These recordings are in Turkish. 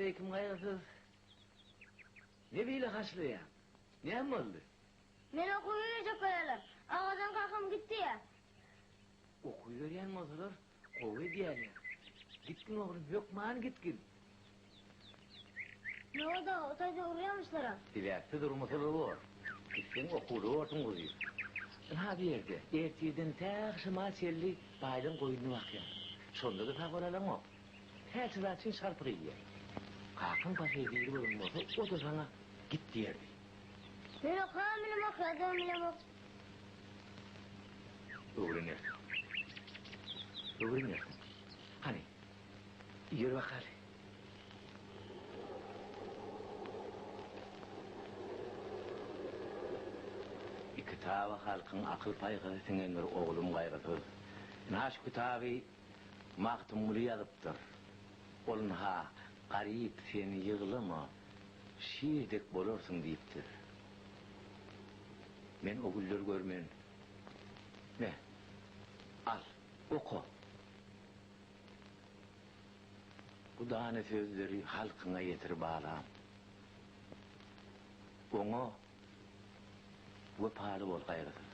aleyküm gayrısız. Ne böyle haşlıyor? Ne oldu? Men okuyacak koyalım. Ağadan kalkım gitti ya. Okuyor yani oğlum. Kovuyor diyelim. Gittin oğlum, yok mağan gitkin. Ne oldu? Otayda uğrayamışlar ha. Dilekti durmasılı var. Gitsin okulu ortun kuzuyor. Ha bir yerde, ertiyeden şımal selli baylın koyunu bakıyor. Sonunda da tak oralan o. Her sıra için şarpı yiyor. Kalkın paşayı değil bulunmasa, o da sana git diyerdi. Men okuyamıyorum okuyamıyorum. Öğrenirsin. Öğrenirsin. Hani, yürü bakalım. Kitabı halkın akıl payı sinenler oğlum gayrıtır. Naş kitabı maktumulu yazıptır. Olun ha, garip seni yığılama, şiirdek bolursun deyiptir. Men o güller görmen. Ne? Al, oku. Bu tane sözleri halkına yetir bağlam. Onu ve pahalı bol gayrıtır.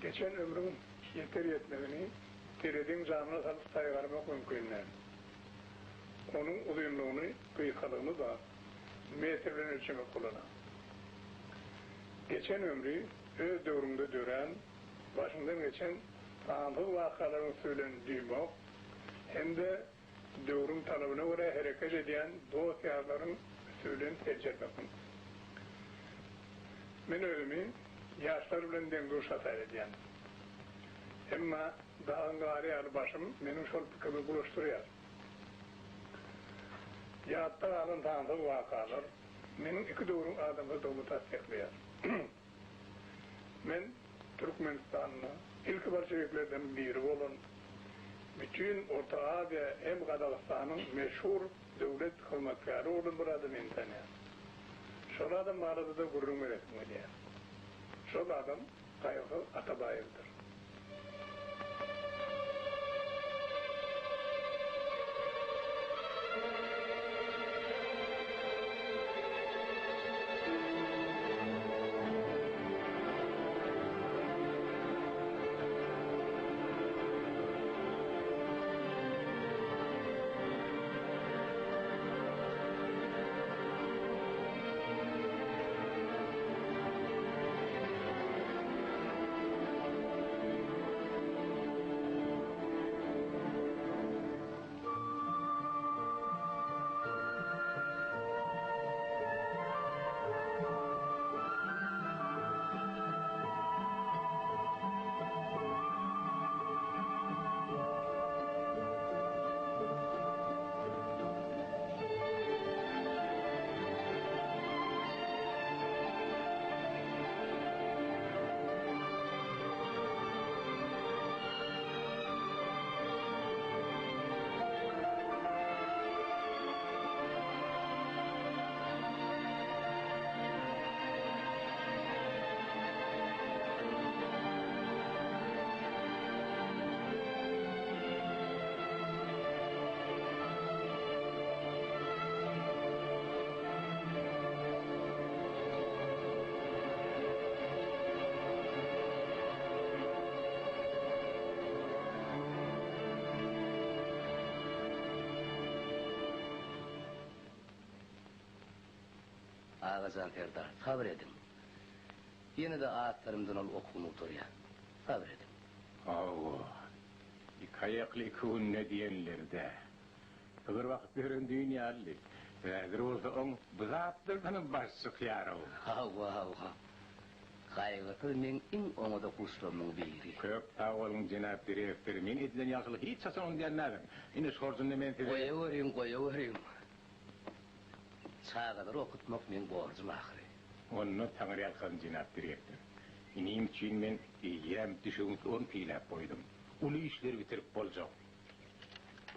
Geçen ömrüm yeter yetmediğini, diredin canına salıp sayıgarmak mümkünler. Onun uzunluğunu, kıyıkalığını da metreden ölçemek olana. Geçen ömrü öz dövrümde dören, başından geçen tanrı vakaların söylendiği bak, hem de dövrüm talabına göre hareket eden dosyaların söylen tercih etmekim. Men özümü yaşlar bilen dengör şatar ediyen. Ama dağın gari al başım, benim şol fikirimi buluşturuyor. Yaatta alın tanrı vakalar, benim iki doğrum adamı dolu tasdikliyor. Men Türkmenistan'ın ilk bolşeviklerden biri olan, bütün Orta Asya hem Kazakistan'ın meşhur devlet hizmetkarı olan bir adam intene. Şol adam arada da gurrum öğretim ediyor. Şol adam Kaygı Atabayev'dir. Ağa Zanferdar, sabredin. Yine de ağaçlarımdan ol okunu oturuyor. Sabredin. İki ayaklı iki un ne diyenler de. Ağır vakit gören dünyalı. Hazır olsa on bızatlardan baş sıkıyar o. Ha. Kaygıtı men in onu da kuşlamın biri. Köp tağolun cenab direktör, men edilen yaşlı hiç sasan onu diyenlerim. Yine sorzun ne men size... Koyuverin. Çağ kadar okutmak men borcum ahire. Onu Tanrı yalkan cinap direktir. İnim için ben yem düşüğümüz 10 pilap koydum. Ulu işleri bitirip bolacak.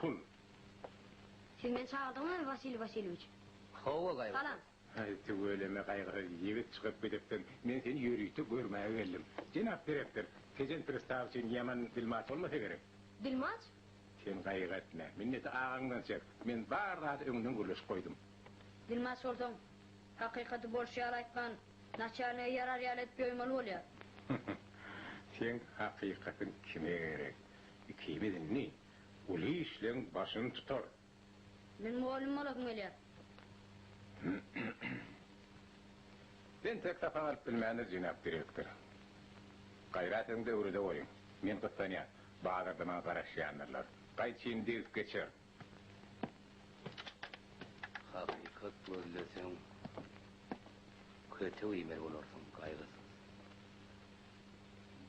Pul. Siz beni çağırdınız mı Vasil Vasilievich? Hava gayret. Salam. Haydi öyleme kaygı yigit çıkıp gidiptin. Men seni yürüytü görmeye geldim. Cinap direktir. Tejen pristav için yaman bilmaz olmasa gerek. Dilmaz? Sen kaygı etme. Minneti ağından çek. Men barrat öňünden gürleş koydum. Dilmaz sorsan. Hakikati bolşayar aytkan. Naçarlığa yarar etpeymalı oluyor. Sen hakikatin kime gerek? Kimi dinli? Ulu işlerin başını tutar. Benim oğlum olakım öyle. Ben tek defa alıp bilmeyenler cinap direktir. Gayratın devrede olayım. Men kıstanya. Bağdırdıma karışayanlarlar. Kayçin değil geçer. Hakikat görülesen kötü uymer olursun kaygısız.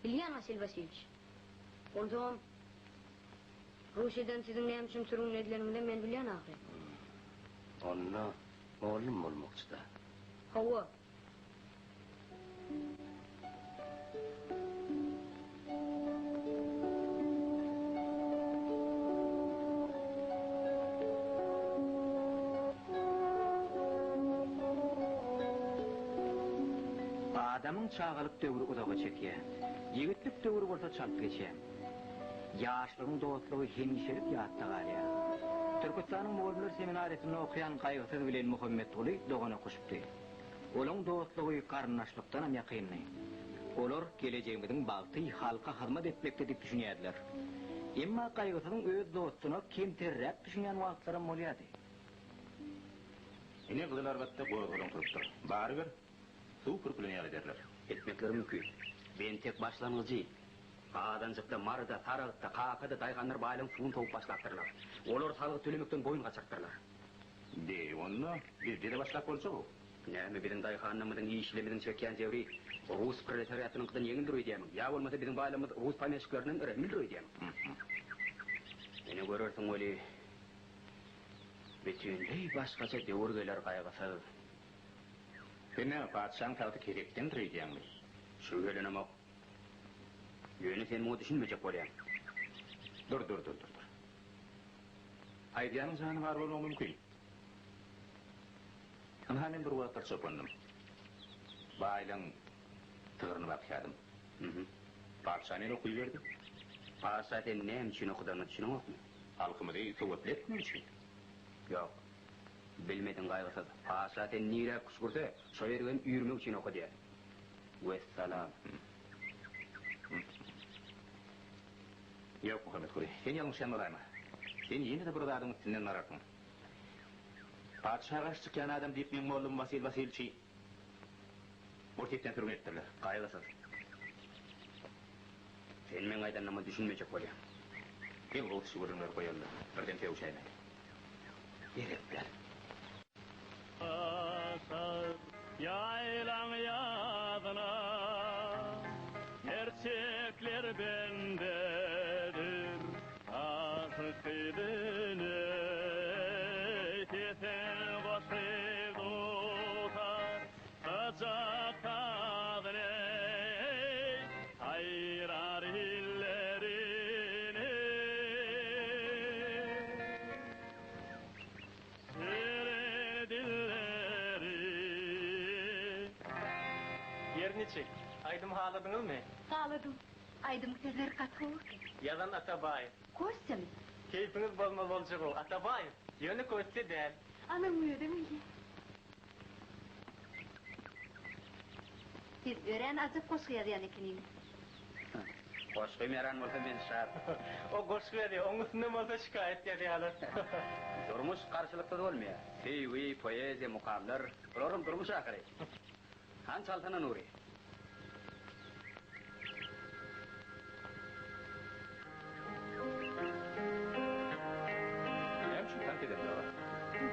Bilyen Vasil Vasilievich. Ondan Rusya'dan sizin neyim için sürün edilerimden ben bilyen ahire. Onunla oğlum olmakçı da. Hava. Adamın çağılık dövrü udağa çekiye. Yigitlik dövrü bolsa çalıp geçe. Yaşlığın dostluğu hemişelik yatta galiya. Türkistan'ın Moğollar seminaryasını okuyan kaygısız bilen Muhammed Uli doğana koşuptu. Olun dostluğu karnaşlıktan am yakınlı. Olar geleceğimizin bağıtı halka hizmet etmekte dip düşünýärler. Emma kaygısızın öz dostuna kemterrek düşünýän wagtlarym bolýardy. Ine kızılar batta koyulun turuptur. Bari bir su pürpülen ederler. Etmekleri mümkün. Ben tek başlangıcı. Bağdancıkta, marda, tarıqta, kakada dayganlar bayılın suun toğup başlattırlar. Olar salığı tölemekten boyun kaçaktırlar. De onu bizde de başlap bolsa bu. Näme birin dayganlymydyň işlemidin çekýän jewri Rus proletariatynyň gydan ýeňildir öýdýäm. Ya bolmasa biziň baýlamyz Rus pameşklerinden örenildir öýdýäm. Meni görürsiň öli bütünlei başgaça döwür geler gaýgysy. Sene padşahın tahtı kerekten reydiyanlı. Şu gelenemek. Yönü sen muğu düşünmeyecek bolýan. Dur. Aydiyanın canı var olma mümkün. Ama men bir wagtlar çöpündüm. Baylan tığırını bakýadym. Padşahyn okuy berdi. Padşah sen näme üçin okudyny düşünýärmi? Halkymyzy töweretmek üçin. Yok. Bilmedin gaýgysız. Padşah sen nirä kuşgursa, şo ýerden ýürmek üçin okudýar. Vesselam. Yok Muhammed Kuri, sen ýalňyş ýanlaýma. Sen ýene de bir adamyň üstünden nararsın. Padşaha garşy çykýan adam diýip men oğlum Vasil Vasilievich ortadan türme etdiler. Gaýgysız. Sen men aýdanymy düşünmejek bolýan. Ben o kişi vurunlar koyarlar. Birden tevşayla. Yerekler. Yaylan yadına gerçekler bendedir. Aşık edine teten başı tutar. Kaçak tadine ayrar illerini. Sere dilleri. Yerini çek. Aydım ağladınız mı? Sağladım. Aydım tezler katı oldu. Yazan Atabay. Koşsam. Keyfiniz bozmaz olacak o. Atabay. Yönü koşsa der. Anam uyuyor değil mi? Siz öğren azıp koşu yazıyan ekinin. Koşky meran bolsa men şart. O koşu veriyor. Onun üstünden olsa şikayet ediyorlar. Durmuş karşılıklı da olmuyor. Sevi, poezi, mukamlar. Bularım durmuş ahire. Han çaltana Nuri. Hem şu tank edelim ya.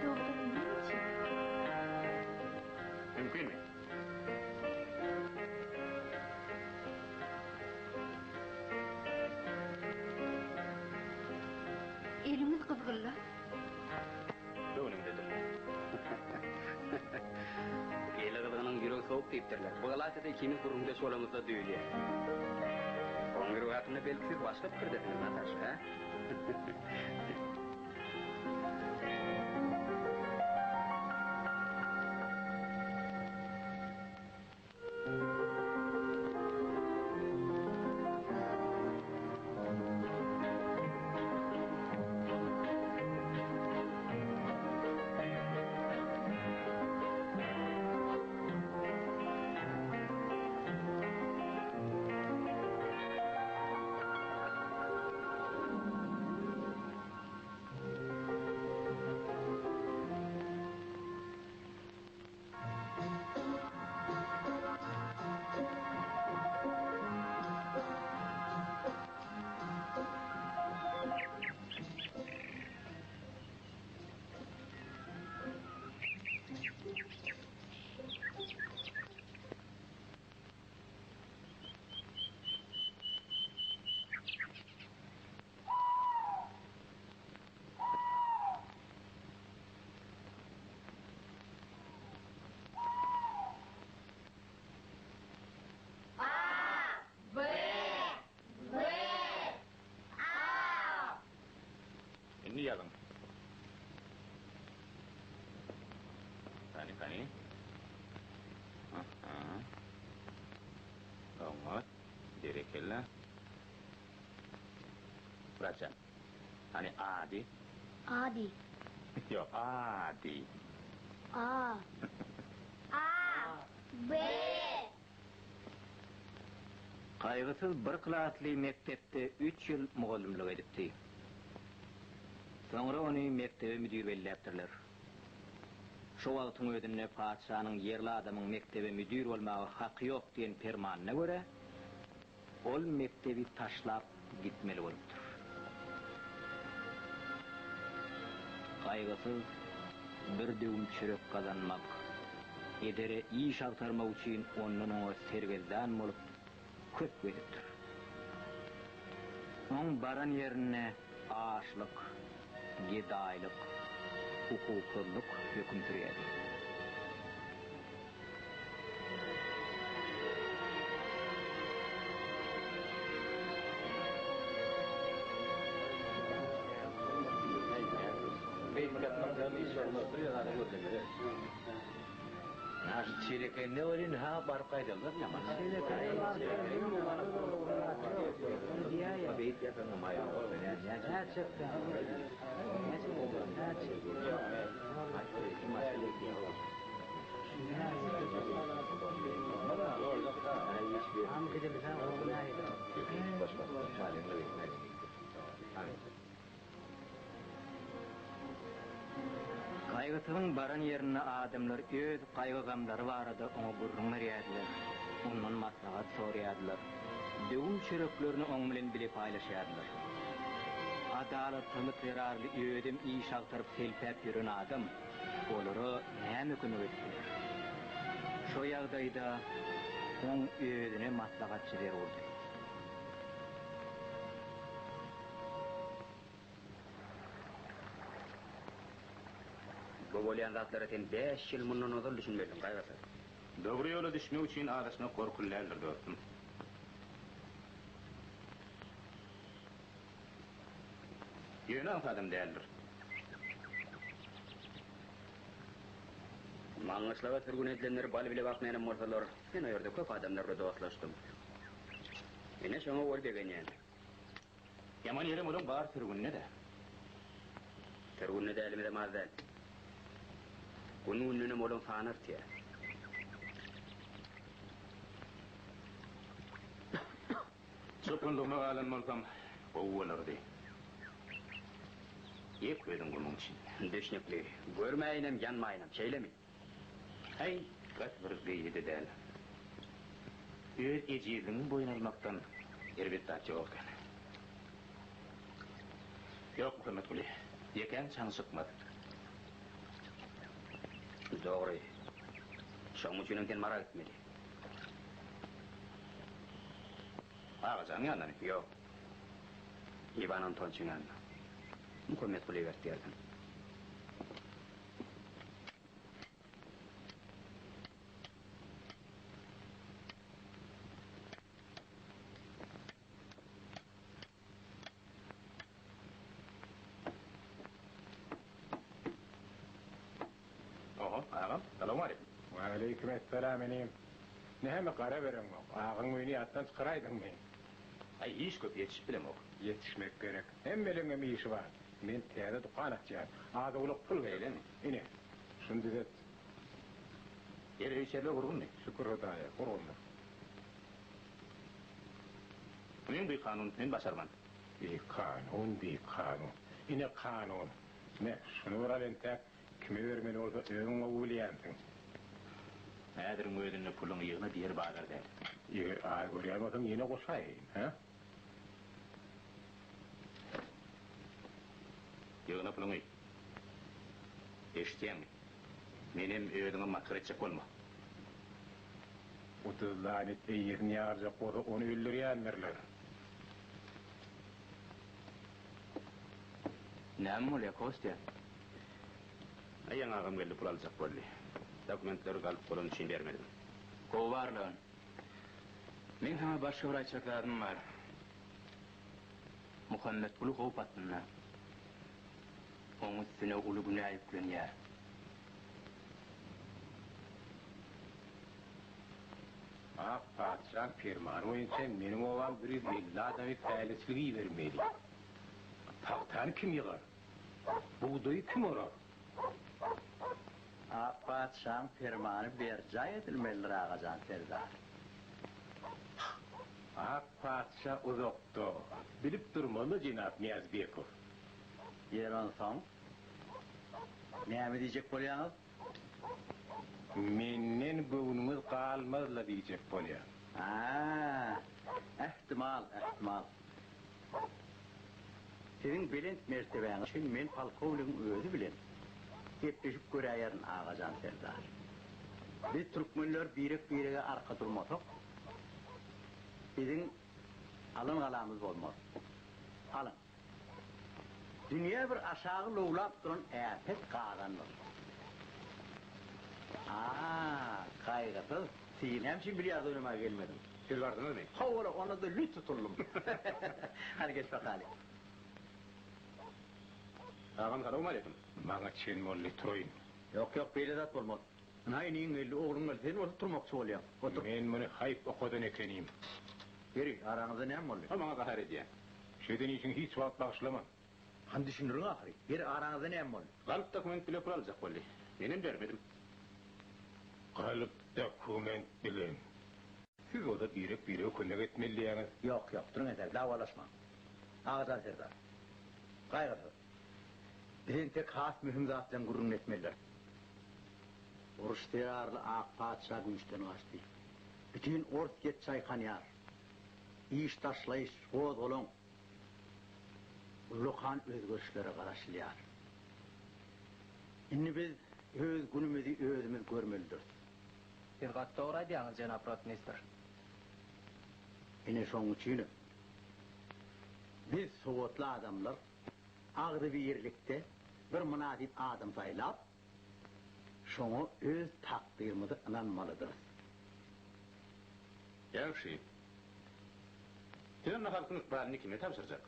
Doğru ne için? Mümkün mü? Elimiz kızgınla. Önümdedir. Eli kızının yürek soğuk deyiptirler. Bu galatada ikimiz burunda solamızda düğülüyor. Onun rüyatını belki başka bir dediniz Natasha, ha? Ini ya bang. Kani. Gongot, direkella. Baca. Hani adi. Adi. Yok adi. A. B. Kaygısız bir kılaatlı mektepte 3 yıl muallimlik edipti. Sonra onu mektebe müdür belleptirler. Şu wagtyň özünde padşanyň yerli adamyň mektebe müdür bolmagy haky ýok diýen fermanyna göre ol mektebi taşlap gitmeli bolupdyr. Kaygısız bir düğüm çörek kazanmak, edere iş aktarmak üçin ondan oňa sergezdan bolup köp gelipdir. Oň baran ýerine aşlyk, gedaýlyk, hukuklyk höküm sürýärdi. Naş çeleken ne olin ha barıp kaydalar yaman. Ya beyt yapan maya oldu. Ya çarçık da. Kaygısyň baran ýerine adamlar öz kaygı gamlary barada oňa gurrunlar ýerler. Ondan maslahat sorýardylar. Döwüm çöreklerini oň bilen bilip paýlaşýardylar. Adalatyny terarly ödem iş aktaryp selpäp ýüren adam olary näme kömek etdiler. Şo ýagdaýda oň özüne maslahatçy berýärdi. Bu bolýan zatlar eten 5 ýyl mundan ozal düşünmedim gaýgasy. Dogry ýola düşmek üçin adaşma korkullarlar dostum. Ýöne adam däldir. Maňyşlaga türgün edilenler bal bile bakmayan morsalar, men o ýerde köp adamlarla dostlaşdym. Mene şoňa ol begenýän. Yaman ýerem olam bar türgünne de. Türgünne de elimde mazal. Bunun ünlüne molon fanar diye. Çöpündüğüme alanmalsam oğulardı. Yep verdim bunun için. Düşnükli, görmeyinem, yanmayinem, şeylemi. Hey, kaç bir gıydı del. Öz ecizini boyun almaktan elbette açı olkan. Yok Muhammed Kuli, yeken çan sıkmadı. Doğru. Şoň üçin enten marak etmeli. Ağacan yandan Yok. Ivan Antonçyň ýanyna. Muhammed Kuli berýärdim. 1 Ağam, selam aleyküm. Aleykümselam enim. Ne hem kara veren o. Ağın oyunu attan çıkaraydın mı? Ay iş köp yetişip bilem o. Yetişmek gerek. Hem melenge bir işi var. Men teyze dükkan açacağım. Ağda ulup pul Öyle mi? İne. Şunu düzelt. Yer hüyserle vurgun ne? Şükür hudaya. Kurulma. Men bir kanun, men başarman. Bir kanun. İne kanun. Ne? Şunu vuralım tek. Kime vermeli olsa öğün uğulayansın. Nädirin ödünü pulun yığına diğer bağlar der. Ay görüyorsun yine koşayım. Ha? Yığına pulun yığ. Eşityen mi? Menem ödünü makar edecek olma. 30 lanet yerini yaracak olsa onu öldüreyenlerler. Näme bolýar Kostya? Ayyan ağam geldi pul alacak bolly. Dokumentleri kalıp kolun için vermedim. Gowarlığın. Men sana başka bir aytjaklaryň var. Muhammed Kulu gowup atdyna. Oňa üstüne uly günah ýüklenýär. Padişah fermanı boyunca menin oğlan bir belli adamı fəalisligi vermeli. Taxtanı kim yığar? Buğdayı kim orar? Padişahın fermanı berca edilmelidir Ağacan Serdar. Padişah uzakta. Bilip durmalı Cenab Niyazbekov. Yer olsaň, näme diýjek bolýaňyz? Menden göwnüňiz galmazla diýjek bolýar. Ehtimal. Senin bilent mertebeňi şin men polkovnigiň özü bilen gepleşip görýärin Ağajan Serdar. Biz türkmenler birek-birege arka durmasak, bizim alın galamyz bolmaz. Alın. Dünya bir aşağı lowlap duran äpet gadanlar. Kaygıtız. Sen hemşin bilýär önüme gelmedin. Siz vardınız mı? Havara ona da lüt tutuldum. Hadi geç bakalım. Ağam selam aleyküm. Maňa çen molly turayın. Yok böyle zat bolmaz. Naýynyň elli oğlum geldi, sen orada turmakçy bolýar. Otur. Men muny haýp okudan ekenim. Geri, araňyzda näme boldy? Ha maňa gahar edýär. Şeýden için hiç wagt bagşlama. Han düşünürüň ahry. Geri araňyzda näme boldy? Galyp dokument bile pul alacak bolly. Menem bermedim. Galyp dokument bilen. Siz oda birek könek etmeliýäňiz. Yok, durun eter, davalaşma. Ağacan Serdar. Gaýgysız. Bilen tek has mühim zat bilen gurrun etmeliler. Uruşdýarly ak padşah güýçden gaçdy. Bütün ort get çaýkanýar. İş taşlayış, goz olan. Lokan özgörüşlere garaşylýar. Indi biz öz günümüzi özümüz görmelidir. Bir gat doğru diýäňiz Janap Rotmeister. Ine şoň üçin biz sowatly adamlar agdy bir ýerlikde bir münadip adam saýlap şoňa öz takdirimizi inanmalydyr. Ýaşy. Sen halkyň barny kime tapşyrjak?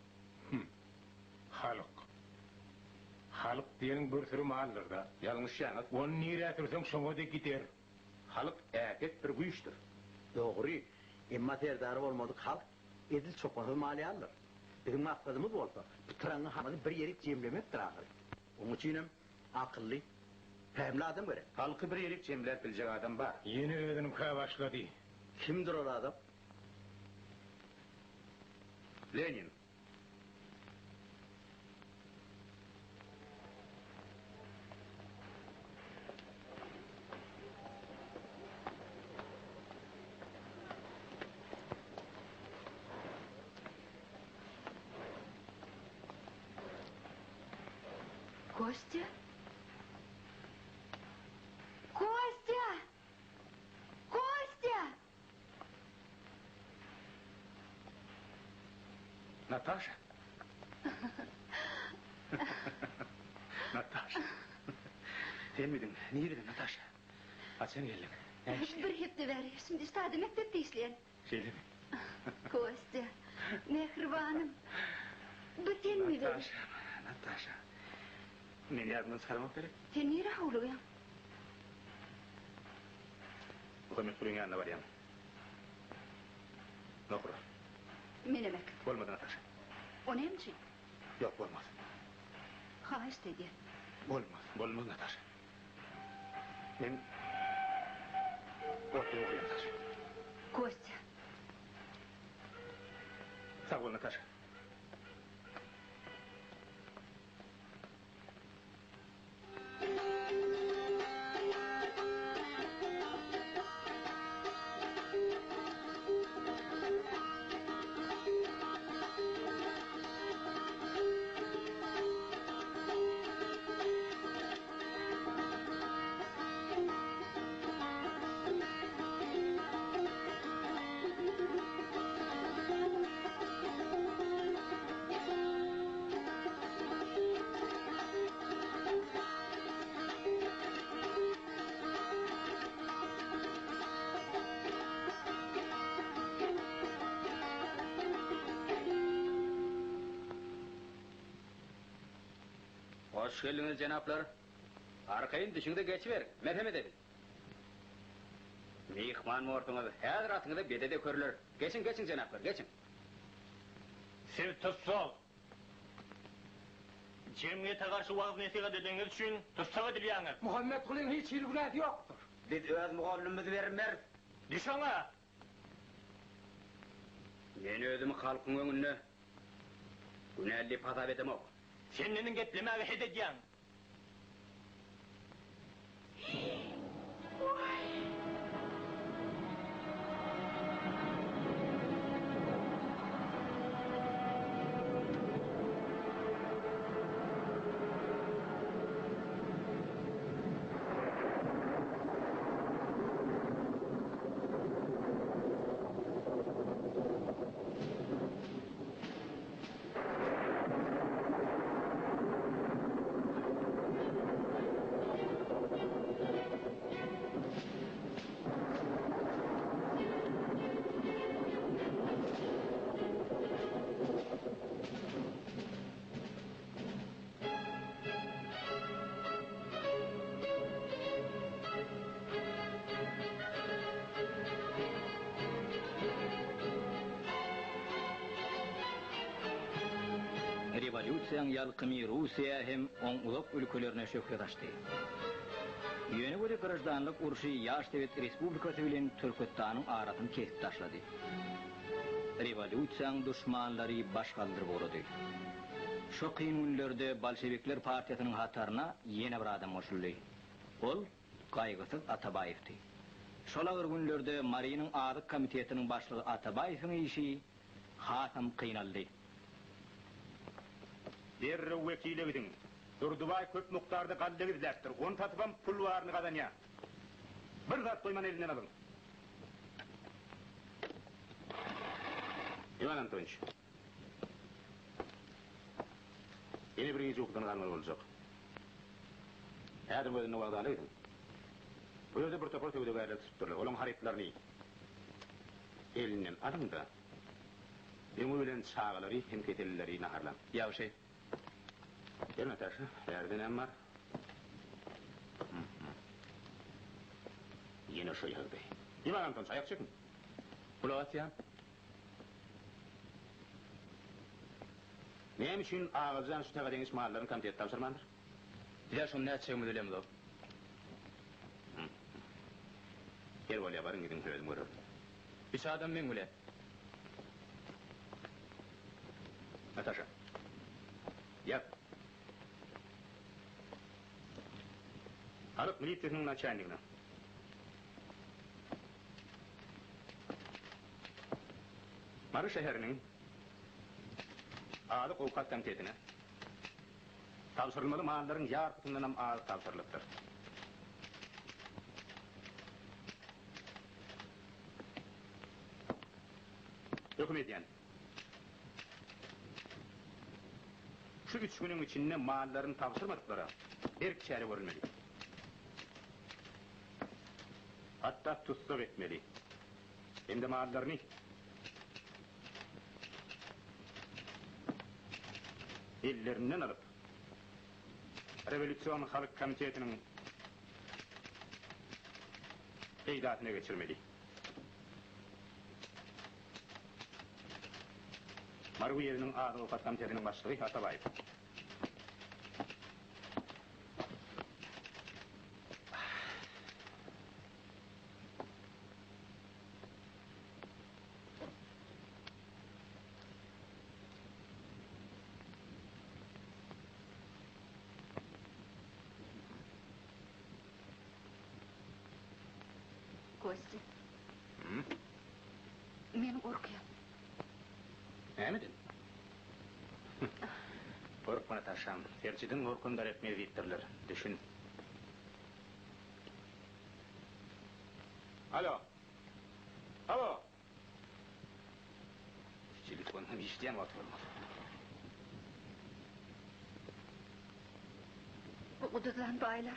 Halk diýen bir sürü mallar da. Ýalňyş ýaňyz. Onu nire etürsen şoňa da gider. Halyk äket bir güýçdir. Dogry, emma terdary bolmadyk halk edil çopany mali alır. Bizim maksadymyz bolsa, bu taraňy hamany bir ýerik jemlemekdir ahir. Onuň üçin akylly, pämli adam gerek. Halky bir ýerik jemläp biljek adam bar. Yeni özünüm köy başlady. Kimdir o adam? Lenin. Kostya? Natasha. Natasha. Sen miydin? Niýedin Natasha? Açan geldim. Bir hepde ver. Şimdi stady mektepde işleyen. Şeydi mi? Kostya, mehribanym. Bu sen mi ver? Natasha. Meni ýadymdan çykarmak gerek. Sen nire hawlygan? kömek kılın yanına var yani. Ne olur? Menemek. Olmadı Natasha. O ne için? Yok olmaz. Ha istedi. Olmaz Natasha. Ben ortaya okuyayım Natasha. Kostya. Sağ ol Natasha. Hoş geldiniz cenaplar. Arkayın dışında geçiver. Merhamet edin. Mihman ortanızda her atınızda bedede körler. Geçin cenaplar, geçin. Siz tutsal. Cemiyete karşı vaaz nesihat ediniz için tutsağı dilyanız. Muhammed Kul'un hiç ilgilati yoktur. Biz öz muğallimizi vermer. Düş ona. Men özümü halkın önüne günelli patap edemem. Senin getlemeği hededyan. Revolütsiýanyň ýalkymy Russiýa hem oň ulak ülkelerine şöhret açdy. Ýöne göre garaşdanlyk urşy ýaş dewlet respublikasy bilen Türkmenistänyň aratyny kesip taşlady. Revolütsiýanyň düşmanlary başgaldyr bolady. Şo kyn günlerde Bolşewikler partiýasynyň hataryna ýene bir adam goşuldy. Ol Gaýgysyz Atabaýewdi. Şolagyr günlerde Mariýanyň adyk komitetiniň başlygy Atabaýewiň işi hatam kynaldy. Derre vekile gidin. Durdubay köp muktarda gadda gidilektir. On tatıban pul varını kadanya. Bir zat koyman elinden alın. İvan Antoniç. Yine birinci okudan kalmalı olacak. Eğer böyle nuvadalı gidin. Bu yerde bir topar tevde gayrı tutturlar. Olan haritlerini elinden alın da Emu bilen sağaları hem ketellileri naharlan. Ya şey. Gel Natasha, nerede nem var? Yine şu yerde. İvan Anton, ayak çekin. Kulağat ya. Neyim için ağızdan şu tevadeniz mahallerin komitet tavsırmandır? Bir de şunu ne edeceğimi öyleyim de. Gel olaya varın gidin söyledim görür. Bir adam ben öyle. Natasha. Yap. Alıp milityasının начальнигine. Marı şehirinin Alık Avukat Komitetine tavsırılmalı malların yargıtından hem ağır tavsırılıktır. Hükümetiyen. Şu 3 günün içinde malların tavsırmadıkları bir kişiye görülmeli. Hatta tutsak etmeli. Hem de mallarını ellerinden alıp Revolüsyon Halk Komitetinin Peydatına geçirmeli. Marguyevi'nin adı Avukat Komiteti'nin başlığı Atabayev. Kostya. Men korkuyorum. Emedin? Korkma Natasham. Terciden korkundar etmeye vittirler. Düşün. Alo. Alo. Telefonum işleyen oturmadı. Bu kududan baylar.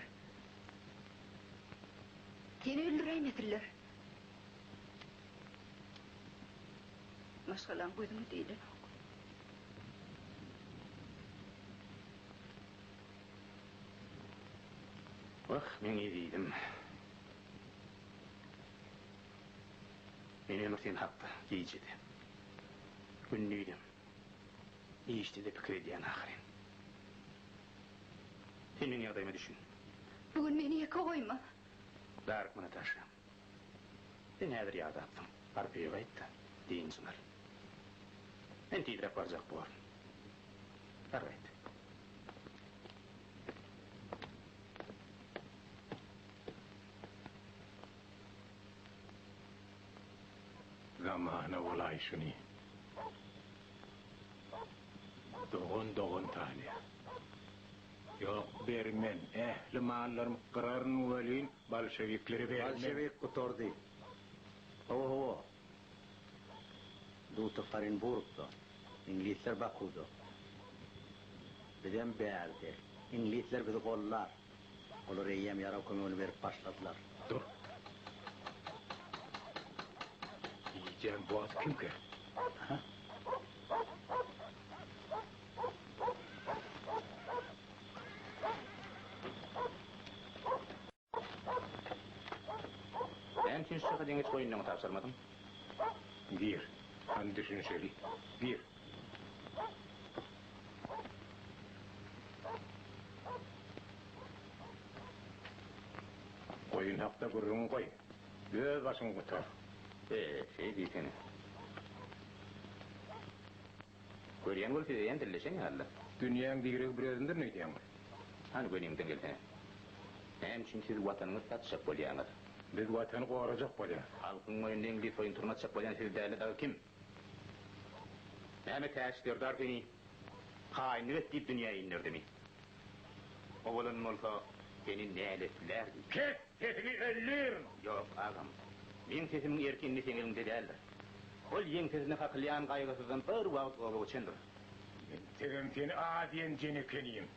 Seni öldüreymedirler. Başkalan koydu mu değilim. Bak, men iyi değilim. Men ömür sen hakta, giyicedi. Ünlüydüm. İyi işte de fikir ediyen ahirin. Sen benim adayıma düşün. Bugün beni yaka koyma. Darık mı Natasha? Sen nedir yağda yaptın? Arpaya gayet da, deyin sunar. Ben tiydrak varacak bu var. Var gayet. Zamanı olay şunu. Doğun tane. Yok vermen. Ehli mağallarım kırarın velin Bolşevikleri vermen. Bolşevik kutordu. Oho. Dutu Karinburg'du. İngilizler Baku'du. Bizden berdi. İngilizler bizi kollar. Olur eyyem yara komunu verip başladılar. Dur. Yiyeceğim boğaz kim ki? Ben için şaka deniz koyunluğumu tavsırmadım. Bir. Hani düşünseli. Bir. Koyun hafta gurrun koy. Göz başın kutar. Şey değil seni. Koreyan golfü deyen dilleşen ya Allah. Dünyanın digiri birezindir ne diyen? Hani koyunumdan gelsen. Hem için siz vatanınız satacak bolyanlar. Biz vatanı koruyacak böyle. Halkın oyunda İngiliz oyun turnatacak bolyan siz değerli dağı kim? Mehmet Eşler dar beni. Hainlik ettiğip dünyaya indirdi mi? Oğlun olsa seni ne elettiler? Kes sesini ölür. Yok ağam. Men sesimin erkinliği senin elinde değerler. Ol yen sesini haklayan kaygısızdan bir vaat oğlu uçendir. Tegem seni adiyen cenekeniyim.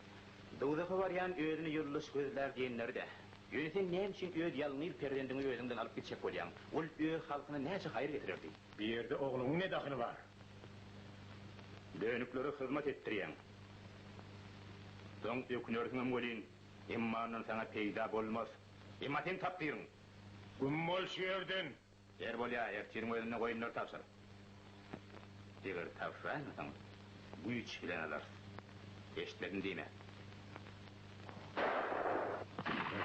Doğdaki varyan ödünü yuruluş gözler diyenler de. Yönü sen ne için öd yalınıyıp perdendini özünden alıp gidecek bolyan? Ol öd halkına nece hayır getirirdi? Bir yerde oğlumun ne dakını var? Dönükleri hizmet ettiriyen. Son ökünörtünüm olin, immanın sana peyda bolmaz. İmma sen tapdırın. Gummol şiirden. Er bolya, ertirin özüne koyunlar tavsır. Eğer tavsıraymasan, bu üç bilen alır. Eşitledin değil mi?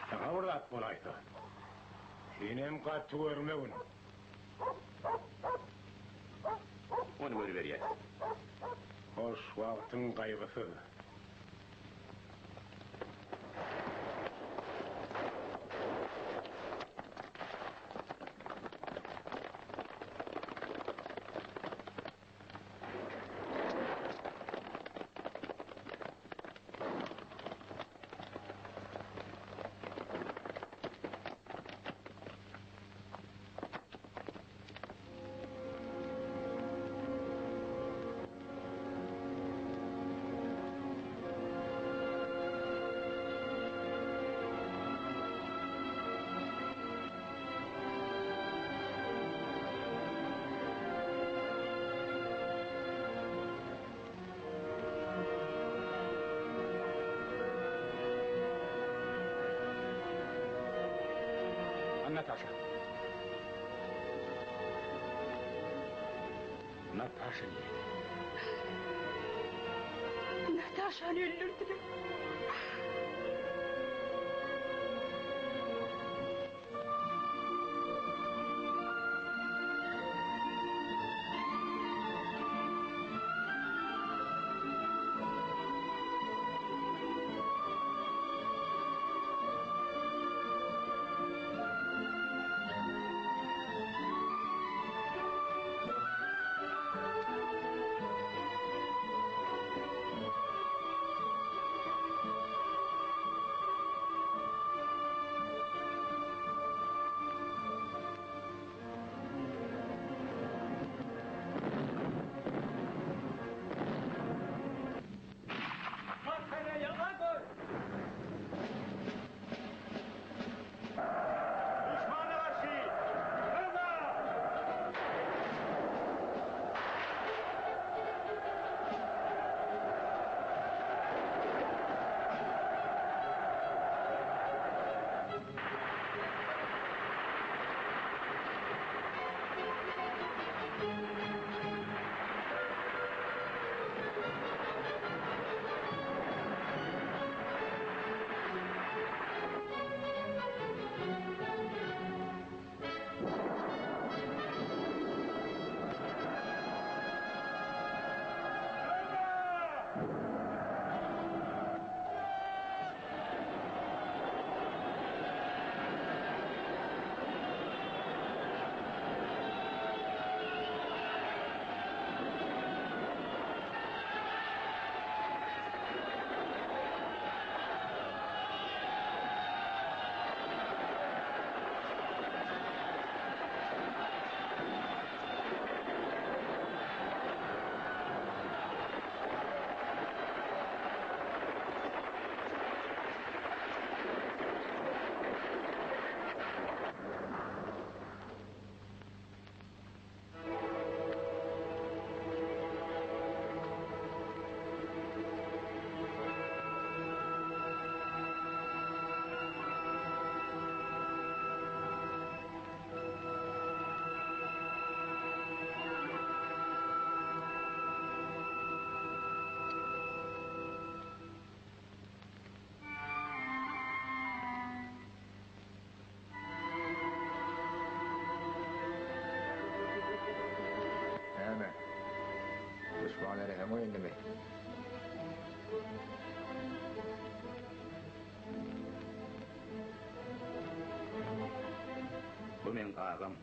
Sana burada at bolaydı. Sinem katı görmeyin. Onu görüver ya. Hoş vaktin kaygısı. Natasha. Natasha. Natasha'nı öldürdüler. Düşmanları hem oyundu mu? Bu men ağam.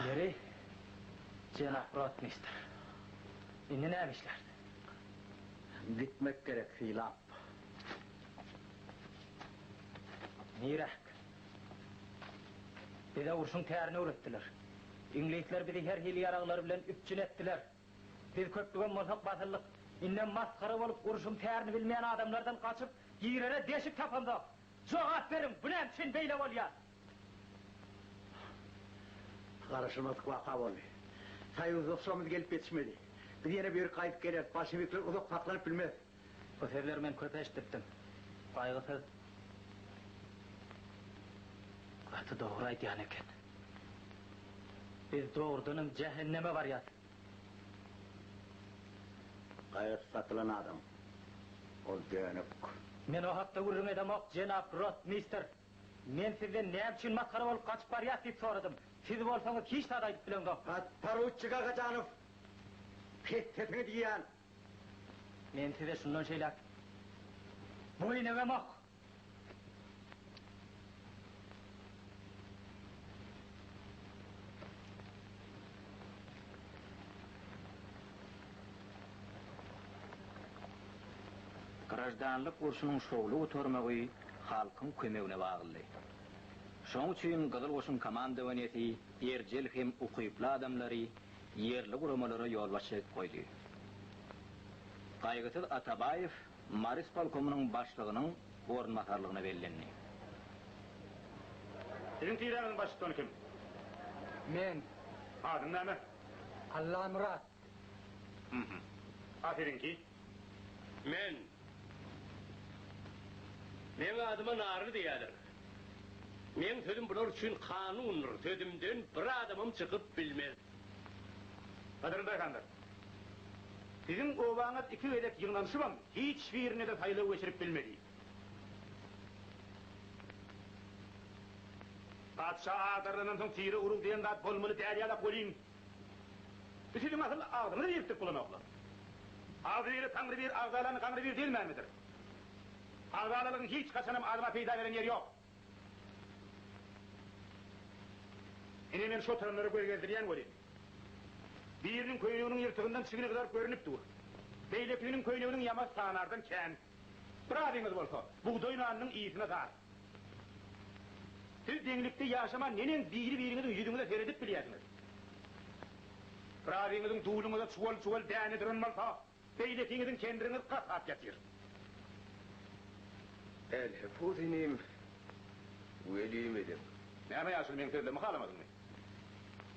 Yeri Cenab Rotmister. İnni neymişler? Gitmek gerek filan. Nirak. Bize urşun terini öğrettiler. İngilizler bizi her hili yarağları bilen üpçün ettiler. Biz köplüğün molhak batırlık. İnnen maskara olup urşun terini bilmeyen adamlardan kaçıp yiyirene deşik tapandık. Cevap verin, bu ne için beyle ol ya? Karışılmadık vaka oldu. Sayımız ofsamız gelip yetişmedi. Bir yine bir kayıp gelir. Bolşevikler uzak saklanıp bilmez. Bu sefer ben köpeştirdim. Kaygısız. Katı doğraydı yani eken. Biz doğurdunun cehenneme var ya. Gayet satılan adam. O dönük. Men o hakta vurun edemek Cenab Rotmister. Men sizden ne için maskara olup kaçıp var ya deyip soradım. Siz olsanız hiç tadayıp bilen yok. Paruççıka kaçanıf. Pettetini diyen. Men size şundan şeyler. Boyun evemek. Grajdanlık urşunun şoğlu oturmağı halkın kömeğine bağlı. Şoň üçin Gyzyl Goşun komandawaniyeti erjel hem ukuyuply adamlary yerli kuramalara yol başlayıp koydu. Kaygıtıl Atabayev, Maris Polkomu'nun başlığının orunmatarlığına belirlendi. Sizin tiyrağının başlıklarını kim? Men, Adın näme? Allah Murat. Aferin ki. Men adıma Narı diýerler. Men sözüm bular üçün kanundur. Sözümden bir adamım çıkıp bilmez. Kadirli beyefendiler. Sizin oğlanız 2 elek yığınlanışıbam, hiç birine de sayılı geçirip bilmedi. Padşah ağdarlanan son tiri urul diyen dat bolmalı deryalap olayım. Sizin asıl ağzını yırtıp bulamakla. Ağzı biri tanrı bir, ağzalarını kanrı bir değil midir? Ağzalarının hiç kaçanım ağzıma peyda veren yer yok. Yine men şu tarımları gezdiryen olayım. Birinin köylüğünün yırtığından çıkına kadar görünüp dur. Beyleklinin köylüğünün yamaz sağınardan ken. Bırakınız olsa, buğdayın anının iyisine sağır. Siz denlikte yaşama nenen birinizin yüzünüze seyredip biliyorsunuz. Bırakınızın tuğlunuza çuval değerli durulmalsa, beylekinizin kendiniz kasap yatır. El hefuzinim, veliyim edim. Ne ama yaşlı men sözlerimi halamadın mı?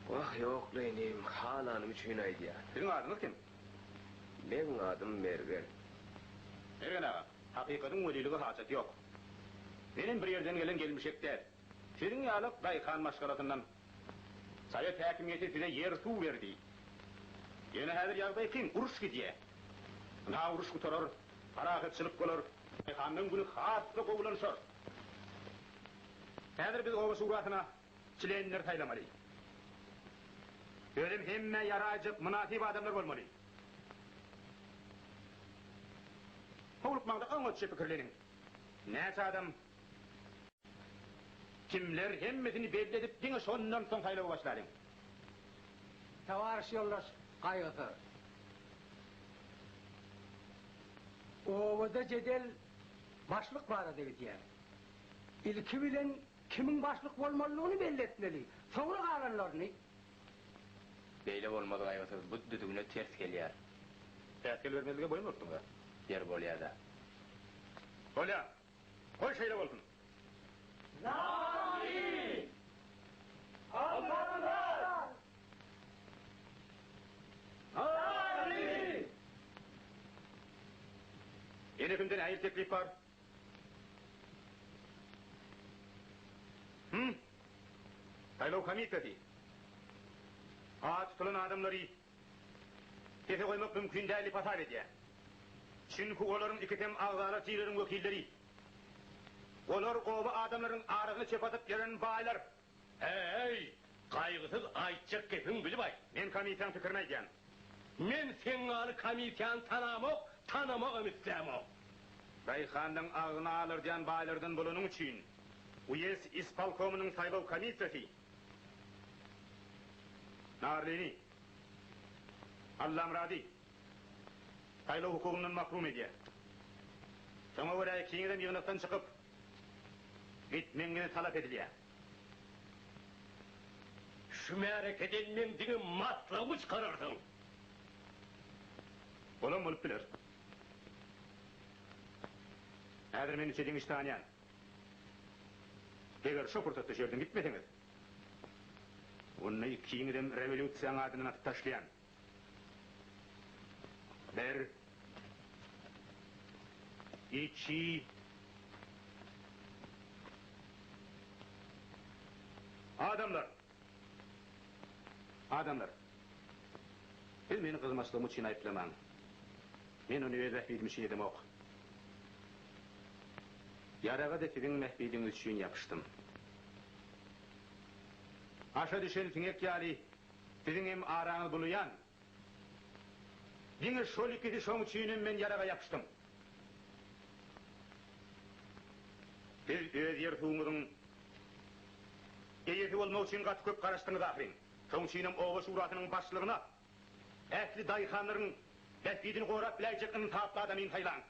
Vah yoklayınım, halanım için aydı ya. Sizin adınız kim? Benim adım Mergen. Mergen ağa, hakikatin veliliği haçat yok. Benim bir yerden gelen gelmişekler. Sizin yalık Daykan maşgalatından. Sayet hakimiyeti size yer su verdi. Yine hazır yazday kim? Uruş gidiyor. Na uruş kutarır, haraketçilik olur. Daykan'ın günü haslı kovulanışır. Hazır biz ova suratına çilenler saylamalıyız. Ölüm hemme yarayacak münasip adamlar olmalı. Hovlukmağda anlatışa fikirlenin. Neyse adam, kimler hemmesini belli edip yine sonundan son saylağı başlayın. Tavarış yoldaş Kaygıtı. Ovada cedel başlık var dedi yani. İlki bilen kimin başlık olmalılığını belli etmeli. Sonra kalanlarını. Beyle olmadı ayvata, bu düdüğüne ters geliyor. Ters gel vermezliğe boyun unuttun da. Yer bolya da. Bolya, koy şeyle olsun. Nari! Almanlar! Nari! Yeni hükümden hayır teklif var. Saylav komitesi. Ağa tutulan adamları tefe koymak mümkün değerli pasar ediyor. Çünkü onların ikitem ağzara tiylerin vekilleri. Onlar ova adamların ağrını çepatıp gelen bağlar. Hey! Kaygısız aytacak kefin bilip ay. Men komiten fikrine gel. Men sen ağrı komiten tanımak ümitlemok. Daykan'dan ağını alır diyen bağlardan bulunun için Uyes İspalkomu'nun saylav komitesi Narlini Allamradi saylav hukukundan mahrum ediyor. Sana oraya kineden yığınaktan çıkıp gitmengini talep ediliyor. Şu mereket elmen dini matlağı çıkarırdın. Olam olup bilir. Eğer men içediğin iştahaniyan. Eğer şu fırsatı жерden gitmeseniz, onu kineden revolüksiyon adından atıp taşlayan. Bir, iki, adamlar. Siz beni kızmaçlığım için ayıplaman. Men onu öz mehbidmişin edim ok. Yarağa da sizin mehbidiniz için yapıştım. Aşağı düşen sinek yali, sizin hem aranı buluyan. Yine şol ikisi şom için men yarağa yapıştım. Siz öz yertuğumuzun eyeti olmak için kat köp karıştınız ahirin. Şom için ova suratının başlığına, ehli dayıkanların mehbidini korap bilecekinin taaplı adamın saylan.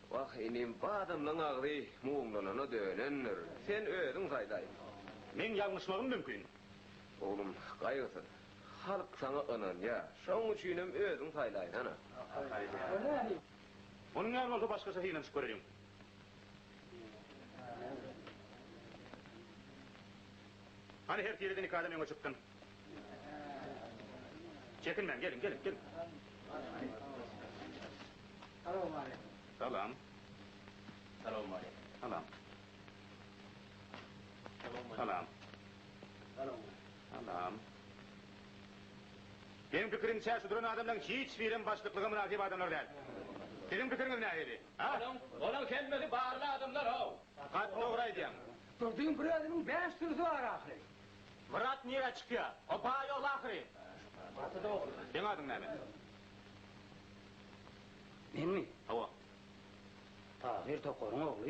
Vah inim bu adamdan ağrı muğumlanana dönenler. Sen ödün saylayın. Men yanlışmağım mümkün. Oğlum Kaygıtı, halk sana ınan ya. Şoň üçin hem özüň taýlaýyn ana. Onun ýaly bolsa başgaça hiýlen göreliň. Hani her ýerden iki adam öňe çykdyn. Çekinmem, gelin. Salam aleykum. Salam. Salam aleykum. Salam. Benim pikirimçe şu duran adamdan hiç birim başlıklığı münasip adamlar değil. Sizin pikiriniz ne idi? Olan kendisi bağırlı adamlar o. Kat doğraydı yani. Durduğun bir adamın 5 türlüsü var ahire. Murat niye çıkıyor? O bağ yol ahiri. Senin adın ne mi? Men mi? Hava. Tahir Tokor'un oğlu.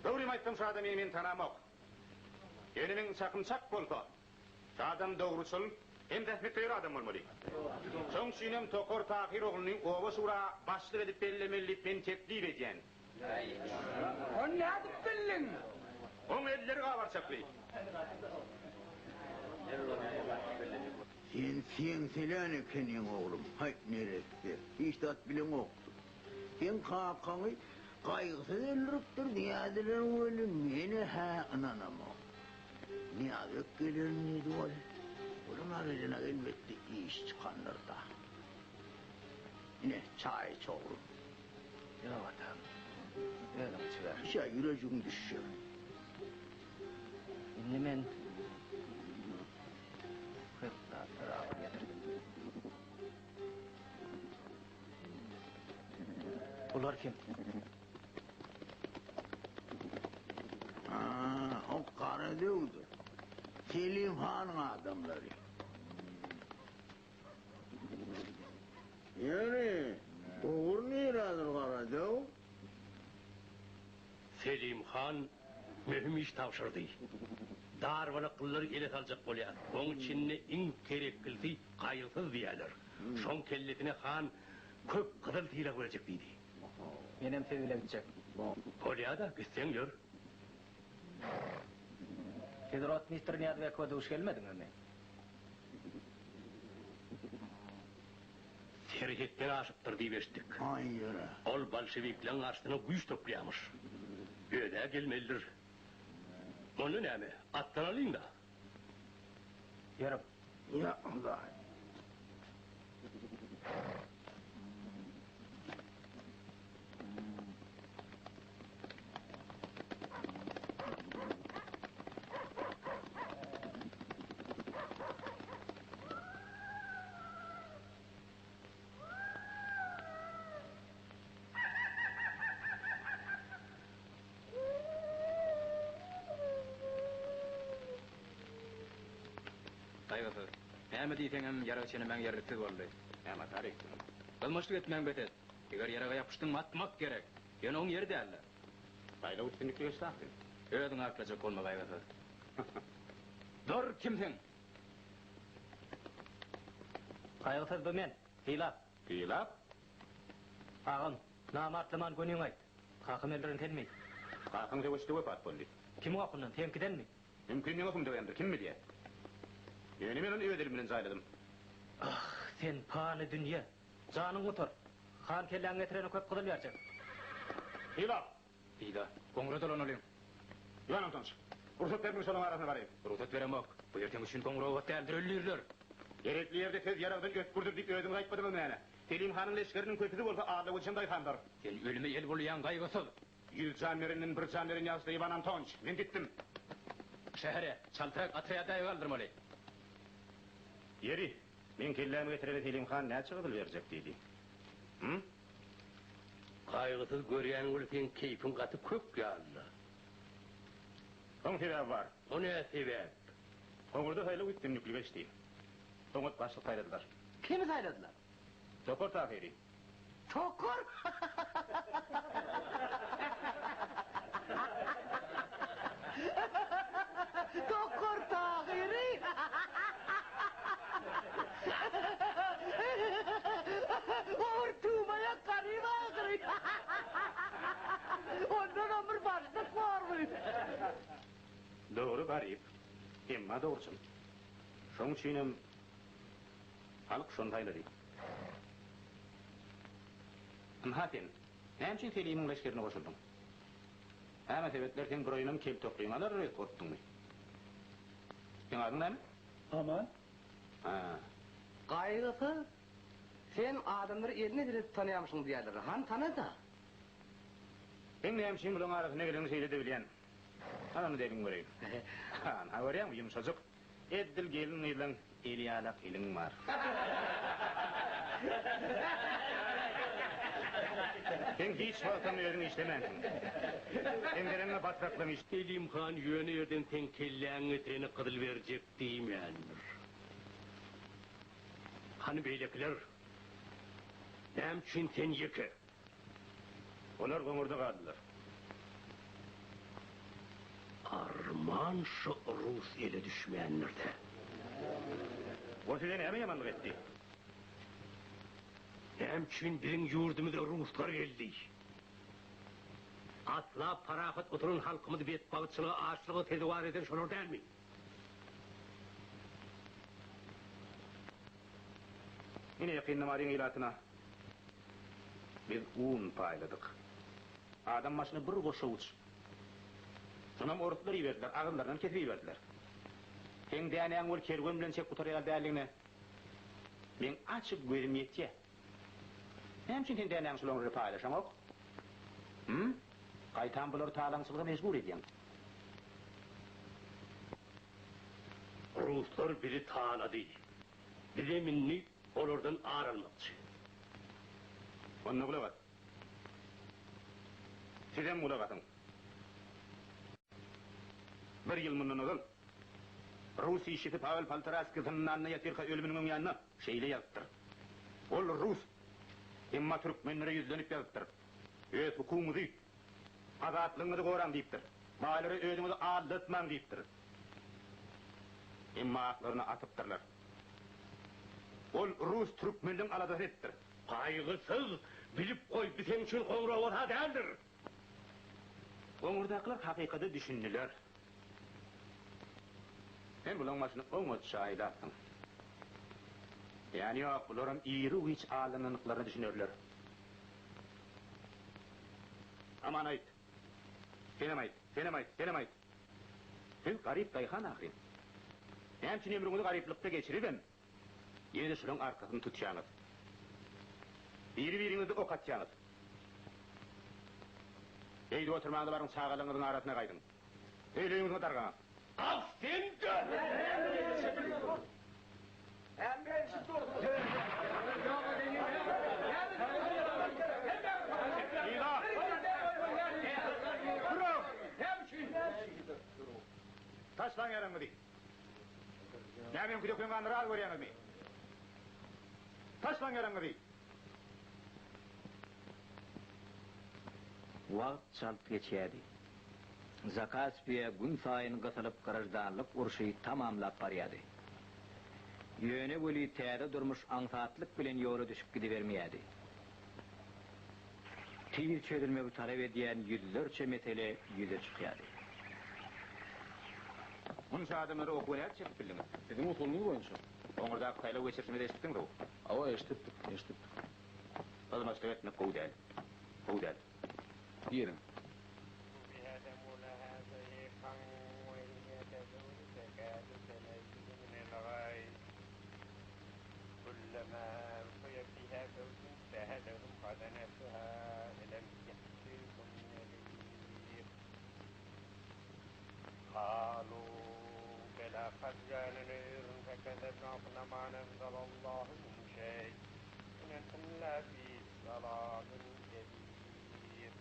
Doğruyum ayttım şu adam men tanamak. Enimin çakımçak bolsa. Şu adam doğrusul, hem de hikmetli adam olmalı. Son şinem Tokor Tahir oğlunun ova sura başlık edip bellemellik ben teklif edeceğim. O ne edip bellin? On elleri kavar çaklıyım. Sen selan ekenin oğlum, hay neresi? Hiç tat bilen oktu. Sen kakanı kaygısız öldürüptür diyadilen ölüm, meni ha ananama. Niyazık gelir neydi ol? Onun aracına elbette iş çıkanlar da. Yine çay iç oğlum. Ya vatan. Öyle çıkar. Şa yüreğim düşüyor. Şimdi men kırkla tarafı getirdim. Bunlar kim? O Karadağ'dır. Selim Han'ın adamları. Yani doğru neredir Karadağ? Selim Han mühim iş tavşırdı. Darvalıklıları ele alacak bolýar. Onun içinde en gereklisi kayılsız diýerler. Şon kelletine Han köp kızıl tiýle verecek diýdi. Menem sevilebilecek. Bolýar da gitsen gör. Hidrot Mr. Niyadbekova duş gelmedin mi? Serhetten aşıptır diýeşdik. Hayır. Ol bolşeviklerin arşyna güýç toplaýarmyş. Öde gelmelidir. Onu näme? Attan alyň da. Yarım. Ya Allah. Kaygısı. Näme diýseňem yara çenemen yerlisiz boldy. Ama tarik. Kılmışlyk etmän betet. Eger yaraga yapışdyň atmak gerek. Ýöne oň ýeri däller. Bayla utkinlikle gösterdi. Öýüň aklajak bolma kaygısı. Dur kimsiň? Kaygısız bu men. Hilap. Hilap? Ağam, namartlaman gönüň aýt. Kakym ellerin telmeý. Kakym dewişde wepat boldy. Kim okundan, temkidenmi? Mümkin ýok degende kim bilýär? Ýöne men onu öwedilim bilen jaýladym. Ah, sen paany dünýä. Janyň otur. Han kelläň getireni köp gyzyl berjek. Hilap. Ýa, goňra dolan olyň. Ýanam tanış. Ruhsat bermek şolaň arasyna barayım. Ruhsat beremok. Bu ýerden üçin goňra wagt däldir öldürýärler. Gerekli ýerde tez ýaragdan götürdir diýip öýdüň aýtmadymy mene? Selim Han'ın leşkerinin köpüsü bolsa ağırlığı uçunday handır. Sen ölüme el bolýan gaýgysız. Yılcanlarının bir canların yazdı Ivan Antonç. Ben gittim. Şehre, çaltırak atriyada kaldırmalı. Yeri, ben kellämi getireli Selim Han ne çıgıdıl verecek dedi. Hı? Kaygısız görýän ulsen keyfin gaty köp ýalyna. Oň sebäbi var. O ne sebäp? Oňurda haýly üstünlikli geçdi. Oňat başlyk taýladylar. Kimi taýladylar? Tokor Tahiri. Tokor? Tokor Tahiri? Ortumaya karıyım ağrı. Ondan ömür başlık var mı? Doğru garip. ma doğrusun. Şoň üçinem halyk şondaýlar edi. Hatem, näçe telimiň leşkerine goşuldyň? Häme sebetler sen bir oýunam kelip toplaýmalar, otdyňmy? Sen adyň näme? Aman. Ha. Gaýrysy sen adamları eline direkt tanıyamışsın diýerler. Han tanı da. Ben näçe bilen arasyna geleni seýle de bilýän. Anany deýiň göreyim. Ha, görýärmi ýumşajyk. Eddil gelin bilen Eliýalak iliň bar. Sen hiç wagtyň ýerine işlemäňsiň. Enderine batraklan iş. Elimhan ýöne ýerden teň kelläň etini gydyl berjek diýmän. Hani beýlekler? Näçin sen ýeke? Olar goňurda galdylar. Arman şu Rus ele düşmeýänlerde. O sizden näme ýamanlyk etdi? Näçin biziň ýurdumyza Ruslar geldi? Atla parahat oturan halkymyzy betbagyçylygy, açlygy tezwar eden şolar dälmi? Yine ýakynlamaryň ilatyna biz un paýladyk. Adam maşyny bir goşawuç. Şonam orutlar ýerler, agynlardan kesip ýerler. Sen däňäň bol kerwen bilen çek gutarýar däligine. Men açyk gözüm ýetýär. Näçe sen däňäň şolary paýlaşamak? Gaýtan bular taýlançylyga mejbur edýän. Ruslar bizi taýlady. Bize minni olardan aralmakçy. Onu gulagat. Sizem gulagatyň. Bir ýyl mundan öňe Rus işiti Pavel Paltaraskýnyň nanna ýetirkä ölüminiň ýanyna şeýle ýazdyr. Ol Rus emma türkmenlere ýüzlenip ýazdyr. Öz hukumaty azatlygyňyzy goran diýipdir. Maýlary özüňizi aldatmaň diýipdir. Emma aklaryny atypdyrlar. Ol Rus türkmeniniň alada etdir. Gaýgysyz bilip goý biseň üçin goňraw bolsa däldir. Goňurdaklar hakykata düşündiler. Ben bulan maşyny oňat şaýlatyň. Ýani ýok, bularam iri hiç alanynyklaryny düşünýärler. Aman aýt. Senem aýt. Sen garyp daýhan ahry. Näçe ömrüňizi garyplykda geçiribem? Ýene şolaň arkasyny tutýaňyz. Biri-biriňizi okatýaňyz. Eýdi oturmaňda baryň çağalaňyzyň arasyna gaýdyň. Eýleýiňizi dargaň. Al sen de! Taşlan yarangı di. Näme köpüň gandyra al görýäňizmi? Taşlan yarangı di. Wagt çalt geçýärdi. Zakaspiýe gün saýyn gysylyp garajdanlyk urşy tamamlap barýady. Ýöne böli täze durmuş aňsatlyk bilen ýola düşüp gidibermeýärdi. Tir çözülmegi talep edýän ýüzlerçe mesele ýüze çykýardy. Munşa adamları okuýar çekip bildiňiz. Bizim usulumuz boýunça. Oňurda taýla geçirşimi de eşitdiňmi? Awa eşitdik. Azmaçlyk etmek goýdal. Ýerim. كلما ألقي فيها فوج سألهم خزنتها ألم يأتكم نذير قالوا بلى قد جاءنا نذير فكذبنا وقلنا ما نزل الله من شيء إن أنتم إلا في ضلال كبير.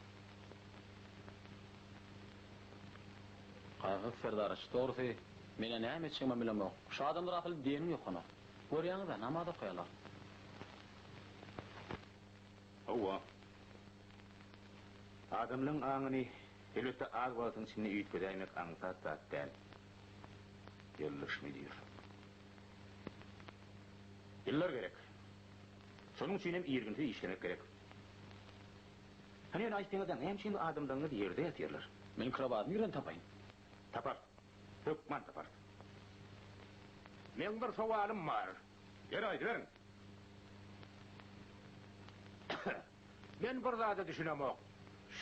Qaýgy Ferdarç dogry mene näme etjegimi bilemok. Şu adamlar akyl diýenim ýok ana. Görýäňiz-de namada goýalar. Owa. Adamlaryň aňyny elbetde az wagtyň içinde üýtgedeýmek aňsat zat däl. Ýyllyşmy diýer. Ýyllar gerek. Şonuň üçin hem ýerginde işlemek gerek. Hani aýtdyňyzdan hem şimdi adamlaryny ýerde ýatyrlar. Men krabadyny ýeren tapaýyn. Tapar. Hökman tapar. Men bir sowalim var. Yer aýdyberin. Men bir zada düşünemok.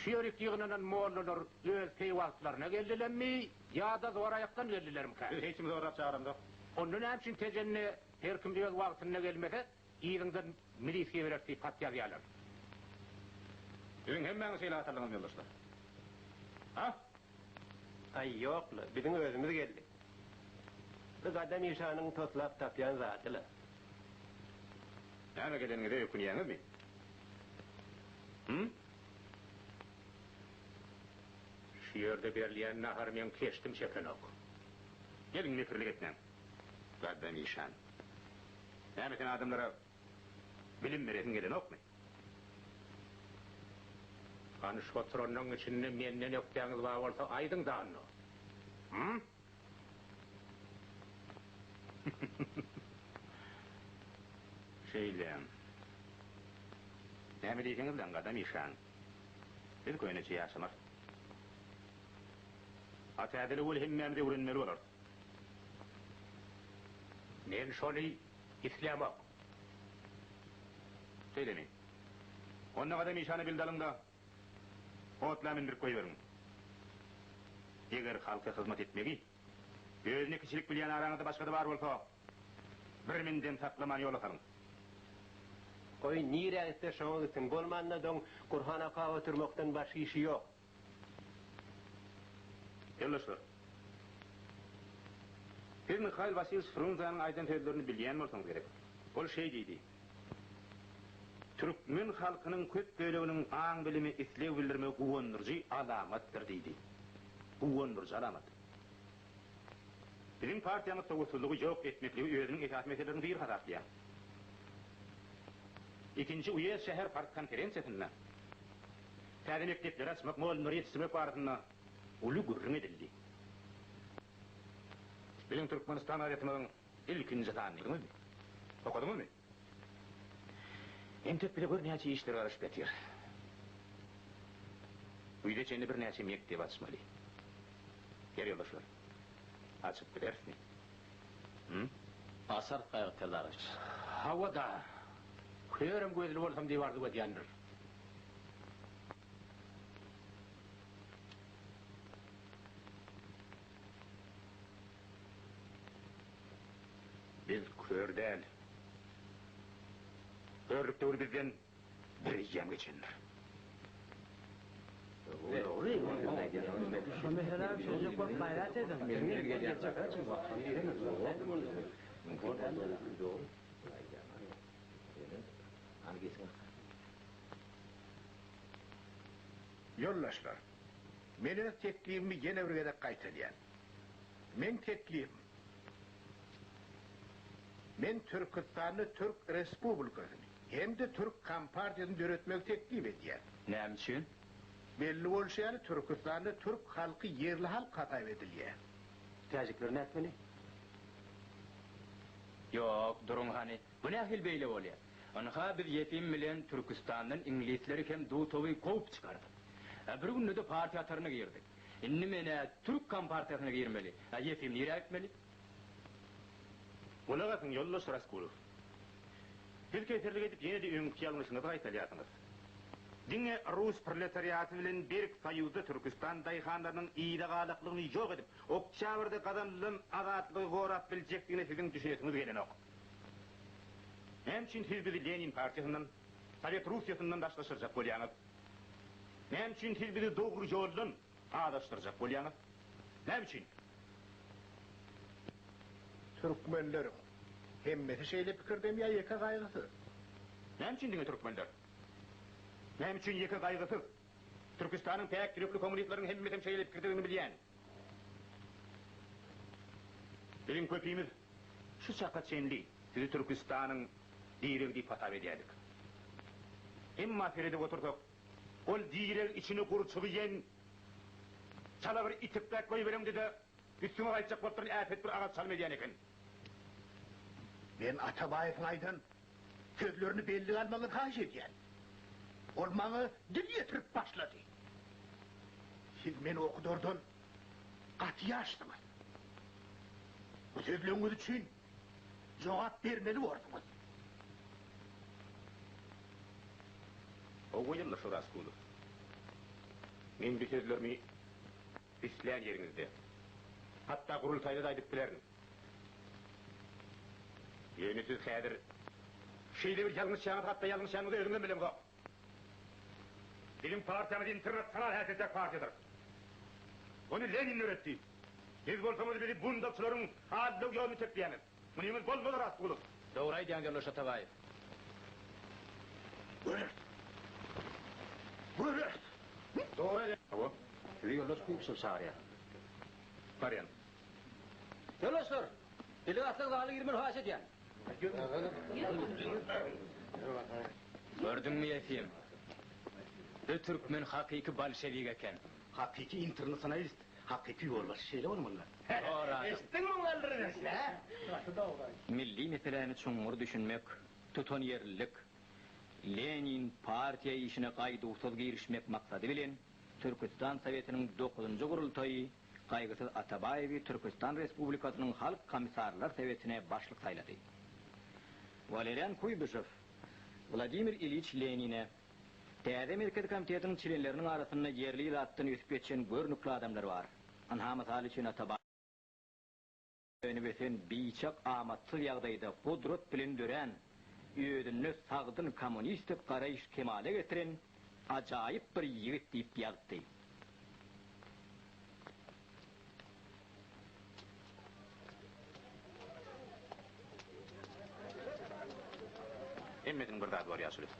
Şerikliğinden mollalar öz peýwagtlaryna geldilermi, ýa-da zor aýakdan geldilermi? Hiç mi zorap çağırımda? Ondan näçin tejenne her kim öz wagtyna gelmese, ýygyňdan milisiýe bererdi pat ýazýarlar. Sizin hemmeňiz şeýle hatırlaňyz ýoldaşlar. Ha? Ay ýokla, biziň özümiz geldi. Bu gadam ýşanyň totlap tapýan zatyla. Näme gelenigide ökünýäňizmi? Şu ýerde berilýän nahar men keçdim çekenok. Gelin mekirlik etmem. Gaddam ýşan. Näme sen adamlara bilim beresiň gelen okmy? Anyş oturanyň içinde menden öpdäňiz bar bolsa aýdyň dany. Şeýle. Näme diýseňiz bilen gaddam ýşan. Biz köýneçi ýaşamak. Atadily ol hemmemde öwrenmeli bolar. Men şoly islamok. Şeýlemi. Onda gaddam ýşany bildiňda otla mindirip koýberin. Eger halka hyzmat etmegi, özüne kiçilik bilýän araňyzda başga da bar bolsa, bir minden saklaman ýoly kalyň. Koy niräste şoň üçün bolmanda doň Kur'ana kawa turmakdan başga işi ýok. Ýoldaşlar. Siz Mikhail Vasilyevich Frunzanyň aýdan sözlerini bilýän bolsaňyz gerek. Ol şeý diýdi. Türkmen halkynyň köp böleginiň aň bilimi islew bildirme guwandyrjy alamatdyr diýdi. Guwandyrjy alamat. Bizim partiýamyz sowuslygy ýok etmekligi özüniň etat meselelerini bir hadaklýar. İkinci üye şehir park konferensiýasynda täze mekdepler açmak, mollary ýetişdirmek barasynda uly gürrüň edildi. Bizim Türkmenistan aýatymyň ilkinji tanygymy? Okudyňyzmy? Entek bile bir näçe işler garaşyp getir. Uyda çende bir näçe mekdep açmaly. Gel ýoldaşlar. Açyp bilersiň. Asar gaýgylary. Hawada. Körüm gözlü bolsam diýip ardy edýändir. Biz kör däl. Örlükde bizden bir ýem geçendir. Yoldaşlar, menin teklifimi gene bir gede gaýtadýan. Men teklifim. Men Türkistany Türk Respublikasyny hem de Türk Kompartiýasyny döretmek teklif edýär. Näme üçin? Belli bolşary Türkistany Türk halky yerli halk hataýyp edilýär. Täjikler nätmeli? Yok, durun hani. Bu nähil beýle bolýar? Onha bir yetim bilen Türkistandan inglizleri hem dutowy kowup çykardy. Bir günde de partiýa ataryna girdik. Inni mene Türk Kompartiýasyna girmeli. Yetim nire etmeli? Ulagasyň ýoldaş Raskulov. Siz keserlik edip ýene de öňkü ýalňyşyňyzy gaýtalýarsyňyz. Diňe Rus proletariaty bilen Berk Soýuzy Türkistan daýhanlarynyň ýydagalyklygyny ýok edip, Oktyabryda gadamlyň azatlygy gorap biljekdigine siziň düşünýäsiňiz gelenok. Hem üçin siz bizi Lenin partiýasyndan, Sovet Russiýasyndan daşlaşyrjak bolýaňyz. Hem üçin siz bizi dogry ýoldan adaşdyrjak bolýaňyz. Näme üçin? Türkmenler hemmeti şeýle pikirden ýeka gaýgysy. Näme üçin diňe türkmenler? Näme üçin ýeka gaýgysy? Türkistanyň täk türkli kommunistlaryň hemmeti şeýle pikirden bilýän. Bizim köpüýmiz şu çaka çenli, sizi Türkistanyň diregi patap edýärdik. Emma ferede otursak, ol direg içini gurçup ýen, çala bir itipdak goýberem dedi, üstüme gaýtjak bolupdyr, äpet bir agat çalma edýän eken. Ben Atabaýewiň aýdan sözlerini belli almagy taş edýän. Ol maňa dil ýetirip başlady. Siz meni okudordan gaty ýaşdyňyz. Bu sözleriňiz üçin cevap vermeli oldunuz. O koyunlar şu Raskulu. Men bir sözlerimi pisleyen yerinizde. Hatta kurultayda da aydıp bilerim. Yeni siz Kadir. Şeyde bir yanlış yanıt hatta yanlış yanıtı özümden bilem yok. Bizim partiyamız internasyonel hareketçi partidir. Onu Lenin öğretti. Biz bolsamız bizi bundakçıların adlı yolunu tepkiyenin. Bunimiz bol bol Raskulu. Doğray diyen gönlü Şatavayев. Buyur. Buyur. Doğray. Avo. Sizi yoldaş kuyuksur çağırıyor. Karyan. Yoldaşlar. İli atlık dağlı girmen haş ediyen. Gördün mü efendim? Bir Türkmen hakiki Bolşevik eken. Hakiki internasyonalist, hakiki yolbaşı şeyle olmalılar. Doğru. Estin mi onları ha? Milli meseleni çoğumur düşünmek, tuton yerlilik, Lenin partiya işine qayduqsuz girişmek maksadı bilen, Türkistan Sovetinin 9. kurultayı, Qaygısız Atabayevi Türkistan Respublikasının Halk Komissarlar Sovetine başlık sayladı. Valerian Kuybyshev, Vladimir İliç Lenin'e, Täze Merkez Komitetinin çilenlerinin arasında yerli zatını üsüp geçen görnükli adamlar var. Anha misal için Atabayevi Önübesen biçak amatsız yağdayda pudrut bilen dören, ödünlü sağdın komünistik qarayış kemale getiren, acayip bir yigit deyip yazdı. Emmetin bir daha var ya Süleyman.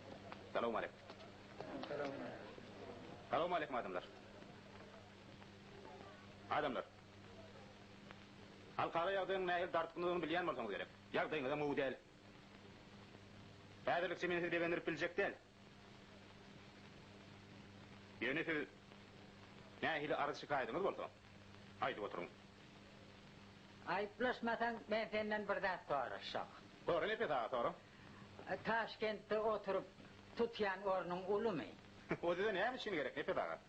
Selamun aleyküm. Selamun aleyküm adamlar. Adamlar. Halkara yağdığın nehir dartkınlığını bilyen olsanız gerek. Yağdığınız da muğu değil. Häzirlik semenizi bebendirip bilecek değil. Yöne siz nehili arız şikayetiniz bolsa. Haydi oturun. Ayıplaşmasan ben senden bir daha soruşak. Doğru ne peta doğru? Taşkent'te oturup tutyan ornun ulu mu? O size ne için gerek ne peta?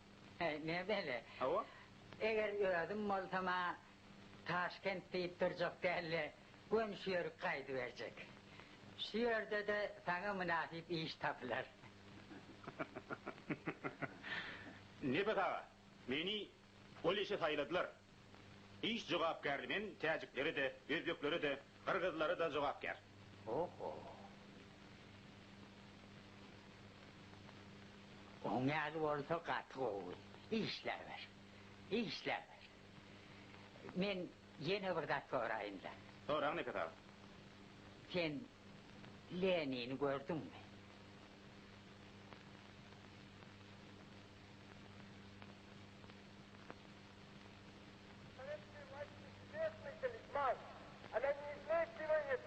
Ne böyle? Hava? Eğer ödüm olsama Taşkent deyip duracak değil, gün şiörük kaydı verecek. Şiörde de sana münasip iş tapılar. Ne peta? Beni ol işe sayladılar. İş cevapkarının tacikleri de, Özbekleri de, Kırgızları da cevapkar. Oho. Onyalı olsa katı oğul. İşler ver. İşler ver. Men yeni bir da sorayım da. Soran ne peta? Sen Lenin'i gördün mü? Она не излечивает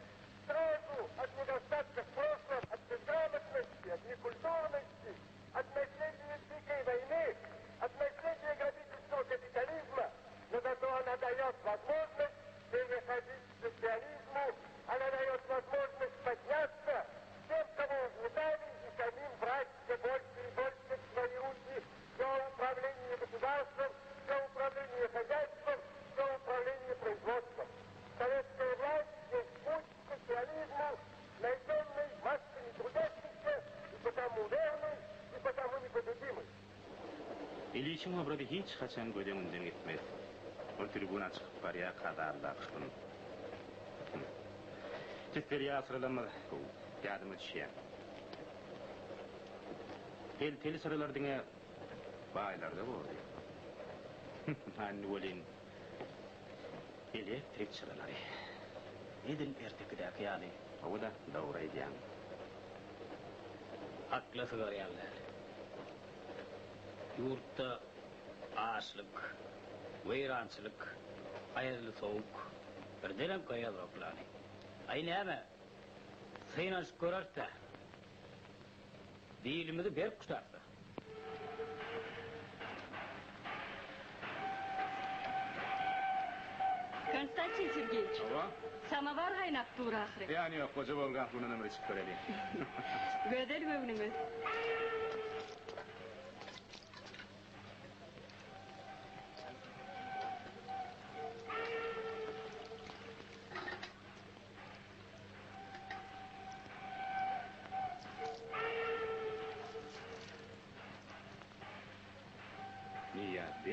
сразу от недостатка в прошлом, от безграмотности, от некультурности, от наследия Великой войны, от наследия грабительского капитализма, но зато она дает возможность переходить к социализму, она дает возможность подняться всем, кого угнетали, и самим брать все больше и больше в свои руки все управление государством, все управление хозяйством, все управление производством. Советская власть есть путь к социализму, найденный массами трудящихся, и потому верный, и потому непобедимый. İliçin obrada hiç kaçan gödeminden gitmez. O tribuna çıkıp paraya kadar da kışkın. Tütteri asırlanmadı. Yadımı düşüyen. Tel sıralar dine baylarda bu oldu. Hani olin elektrik sıraları. Edil ertekideki yani. O da doğrayacağım. Haklısın arayanlar. Yurtta açlık, veyransılık, ayarlı soğuk, bir dönem koyalım planı. Aynı ama sayın görürse dilimizi bir kuşarsa. Konstantin Sergeyevich, samovar qaynab tur axiri. Yani yok, koca bolgan bunun ömrü çıkıp görelim. Gödel göbünümüz.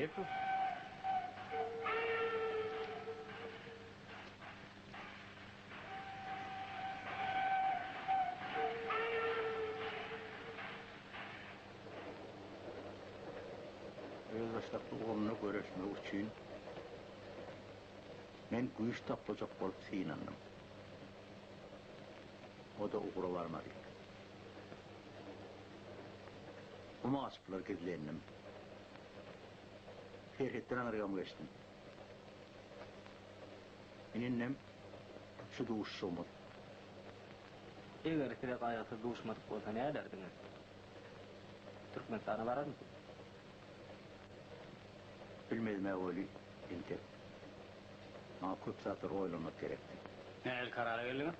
gerek yok. Özbaşlaplı oğluna görüşmek için men güýç tapylacak bolup synandım. O da uğra varmadı. Uma açıplar gizlendim. Ferhet'ten arayam geçtim. Eninnem şu duş olmadı. Eger kire ayakta duşmadık bolsa ne ederdiniz? Türkmenistan'a varar mısın? Bilmedim öyle inte. Ama köp saatler oylamak gerekti. Ne el kararı geldiniz?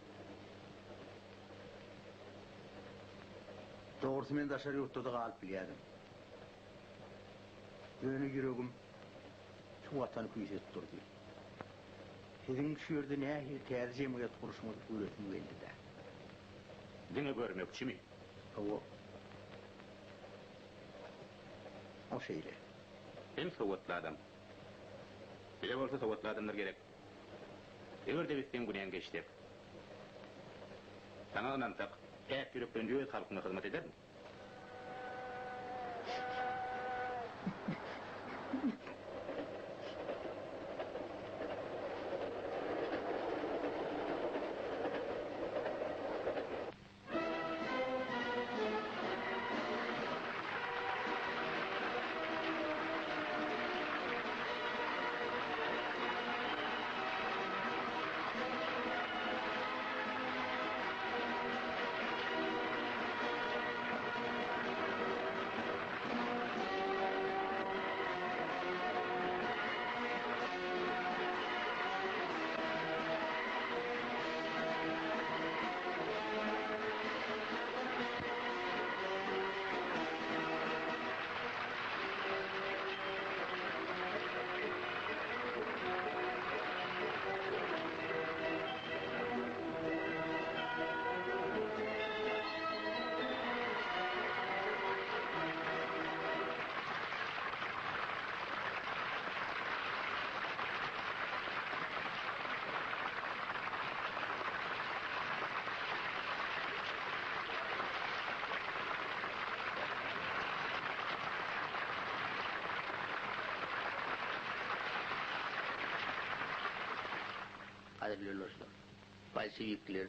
Doğrusu men daşary ýurtda galyp bilýärdim. Öňe yüregim şu watan küýse turdy. Sizin şu ýerde nähili täze jemgyýet guruşmagy öýretim geldi. Dine görmekçimi? O şeýle. Hem sowatly adam. Bile bolsa sowatly adamlar gerek. Eger de bizden günen geçdik. Sana anansak, tek yürekten öz halkyna hyzmat edermi? Adil dostlar, Bolşevikler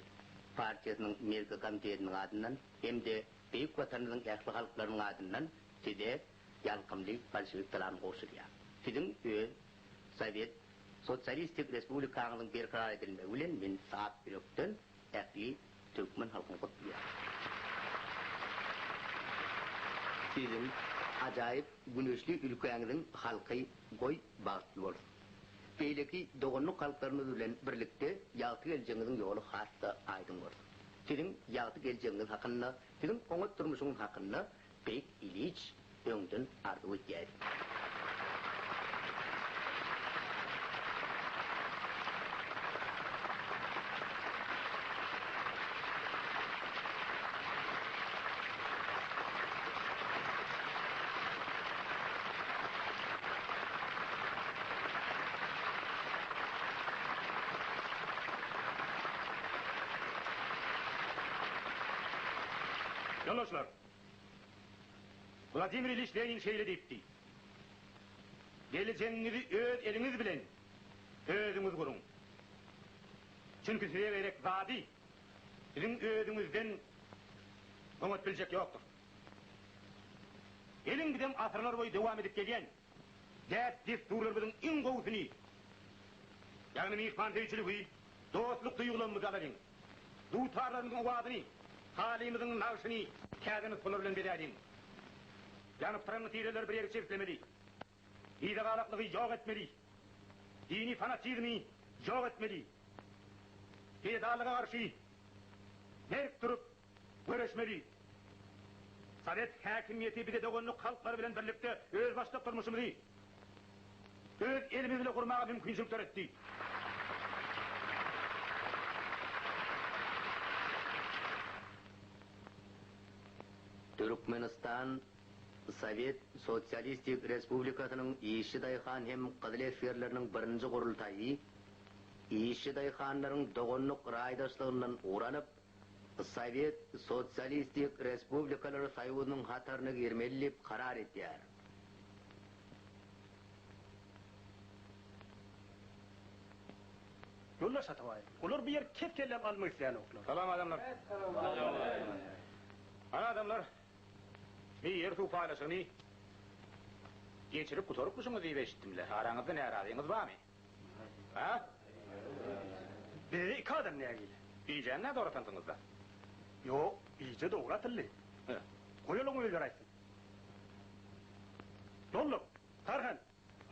partiyasının Amerika komitetinin adından hem de Büyük Vatanının yaşlı halklarının adından size yalkımlı Bolşevik talanı koşuluyor. Sizin Sovyet Sosyalistik Respublikanın bir karar edilme ulen min saat biroktan ekli Türkmen halkını kutluyor. Sizin acayip güneşli ülkenizin halkı goy bağıtlıyor. Beyleki doğunluk halklarınız bilen birlikte yaltı geleceğinizin yolu hatta aydın var. Sizin yaltı geleceğiniz hakkında, sizin onu durmuşunuz hakkında pek iliç öngden ardı ötüyer. Yoldaşlar, Vladimir İliç Lenin şeýle diýipdi. Geleceğinizi öz eliniz bilen özüňiz gurun. Çünkü size gerek vadi, sizin özüňizden öňet biljek ýokdur. Elin gidem asırlar boyu devam edip gelýän däp desturlarymyzyň iň gowusyny, ýagny mehmanteýçiligi, dostluk duýgularymyzy alaryň, dutarlarymyzyň owadyny, halimizin navşini kâdini sunur bilen bedädim. Yanıp turan tireler bir yeri çiftlemeli. İdegalaklığı yok etmeli. Dini fanatizmi yok etmeli. Fedalığa karşı merk durup görüşmeli. Sovet hakimiyeti bir de doğunluk halklar bilen birlikte öz başta durmuşumuzu öz elimizle kurmağa mümkünçülükler etti. Türkmenistan Sovet Sotsialistik Respublikasının İşçi Dayıhan hem Kızıl Eskerlerinin birinci kurultayı İşçi Dayıhanların doğunluk raydaşlığından uğranıp Sovet Sotsialistik Respublikaları Sayıwı'nın hatarını girmelip karar ettiler. Yolla satavay. Olur bir yer ketkellep almak isteyen oklar. Salam adamlar. Ana adamlar. Bir yer su paylaşını geçirip kutorup musunuz diye eşittimle. Aranızda ne aradığınız var mı? Ha? Bir iki adam neye geliyor? İyice ne doğru tanıdınız da? Yok, iyice doğru atıldı. Koyalım mı öldüraysın? Yollum, Tarhan,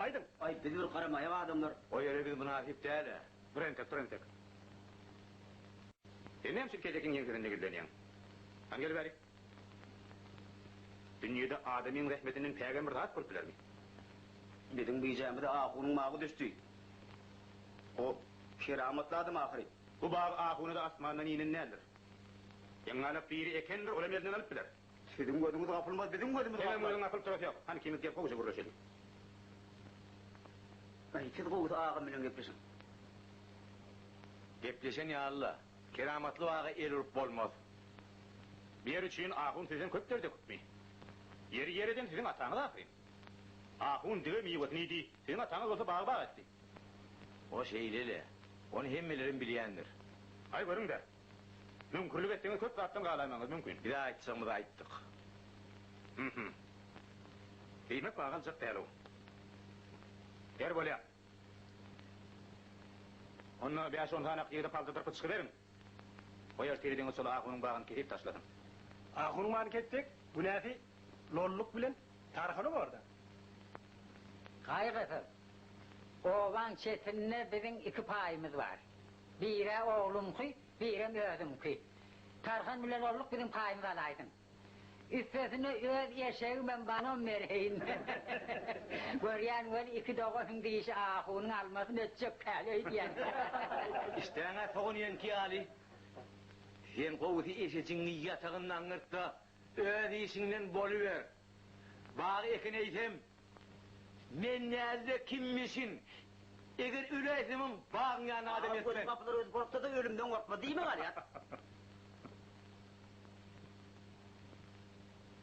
Aydın. Ay bilir karamaya adamlar. O yere bir münafip değil. Prentek. Hem şirketekin yengilerinde güleniyen. Hangeli verik? Dünyada adamın rahmetinin peygamber rahat kurtular mı? Bizim biyeceğimde ahunun mağı düştü. O kerametli adam ahiri. Bu bağ ahunu da asmandan inen nedir? Yan alıp biri ekendir, olam yerden alıp bilir. Sizin gözünüz kapılmaz, bizim gözümüz kapılmaz. Hemen gözün kapılıp tarafı yok. Hani kimit yapı koğuşa kurlaşalım. Ay, siz koğuşa ağam bilen gepleşin. Gepleşen ya Allah. Kerametli vağı el urup olmaz. Bir yer için ahun sizin köpterde köpmeyi. Yeri yereden sizin atağını da akıyın. Ahun diye miyvat neydi? Sizin atağınız olsa bağ etti. O şeyleri, onu hemmelerin bileyendir. Ay görün de. Mümkünlük ettiğiniz köp kattan kağılamanız mümkün. Bir daha açsamı da ayttık. Değmek bağın zırt değerli o. Der böyle yap. Onu 5-10 tane yedi palda tırpı çıkıverin. O yer terediğiniz sonra ahunun bağını kesip taşladın. Ahunun bağını kettik, bu nefi lolluk bilen Tarhan'ı var orada. Kaygıtır. Oğlan çetinine bizim iki payımız var. Biri oğlumki, biri özümki. Tarhan bilen oğluk bizim payımız alaydın. Üstesini öz eşeğimen bana vereyim. Görüyen öyle iki doğuşun deyişi ahunun almasını ötecek kalıyor diyen. İşte ana soğunuyen ki Ali. Sen kovutu eşecini yatağından ırtta, öz işinden boluver. Bağ ekin eysem, men nerede kimmişin? Eğer üleysemin bağın yanına adam etsen. Gözü kapılar özü korktu da ölümden korkma değil mi var ya?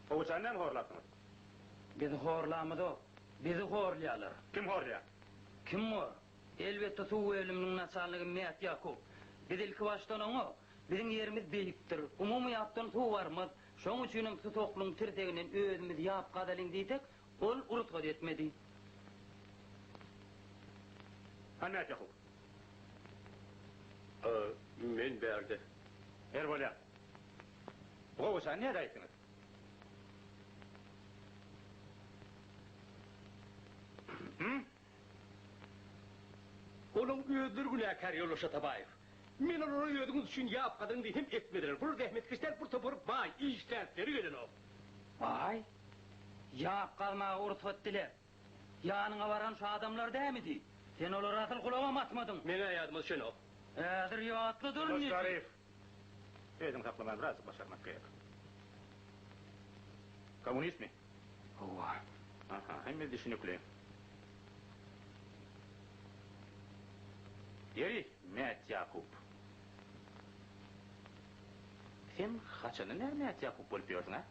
O senden horlattınız. Bizi horlamız o. Bizi horlayalar. Kim horlaya? Kim o? Elbette su ölümünün nasallığı Mehmet Yakup. Biz ilk baştan o. Bizim yerimiz beyiktir. Umumu yaptığın su varmaz. Şoň üçinem su toklum tirteginen özümüz yap kadalin diýsek, ol urutga etmedi. Mehmet Yakup. Men berdi. Böyle. O sen ne dayısınız? Onun öldür günahkar Yoldaş Atabayev. Men onu öldüğünüz için yap kadın diye hem etmediler. Bunu rahmet kişiler bu topur bay iştensleri gelin o. Ay, yap kalmağa urut ettiler. Yanına varan şu adamlar değil miydi? Sen oları atıl kulağıma atmadın. Mene ayadımız şunu. Eğer yatlıdır mı? Başarif. Özüm saklamaya biraz başarmak gerek. Komünist mi? Ova. Aha, hem de düşünüklüyüm. Yeri Mehmet Yakup. Sen kaçanı ne Mehmet Yakup bolup yiyorsun ha?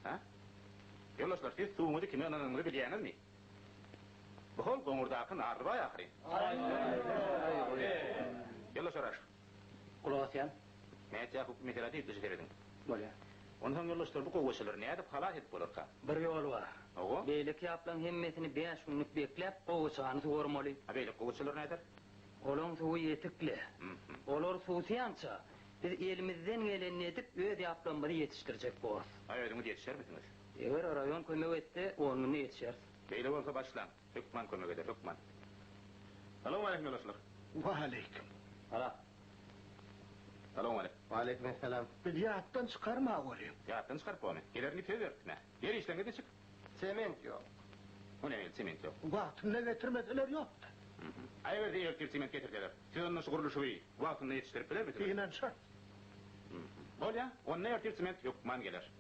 Ha? Yoldaşlar siz suğumuzu kime ananını biliyeniz mi? Bu hol goňurdakyn arba ahiri. Yoldaşlar aş. Kulağasyan. Mehmet Yakup mesela deyip düşü veredin. Böyle. Ondan yoldaşlar bu kovuşalar ne edip halat edip bolurka? Bir yol var. Oğu? Beylik yaplan hemmesini 5 günlük beklep kovuşağını sormalı. Ha beylik kovuşalar nedir? Olun suyu yetikli. Olur susiyança. Biz elimizden geleni edip öz yaplanmalı yetiştirecek bu. Ay ödümü yetişer misiniz? Eğer rayon kömek etse onunla yetişer. Beylik olsa başlan. Hükman kömek eder, hükman. Selamun aleyküm yoldaşlar. Ve aleyküm. Hala. Selamun aleyküm. Aleyküm selam. Bir yattan çıkarma olayım. Yattan çıkarıp onu. Gelerini tezverdik ne? Yer işten gide çık. Sement yok. O ne sement yok? Vaktinde getirmediler yok. Ay verdi elektrik sement getirdiler. Siz onun şu kuruluşu iyi. Vaktinde yetiştirip bilir misiniz? İğnen şart. Ol ya, onun elektrik sement yok man gelir.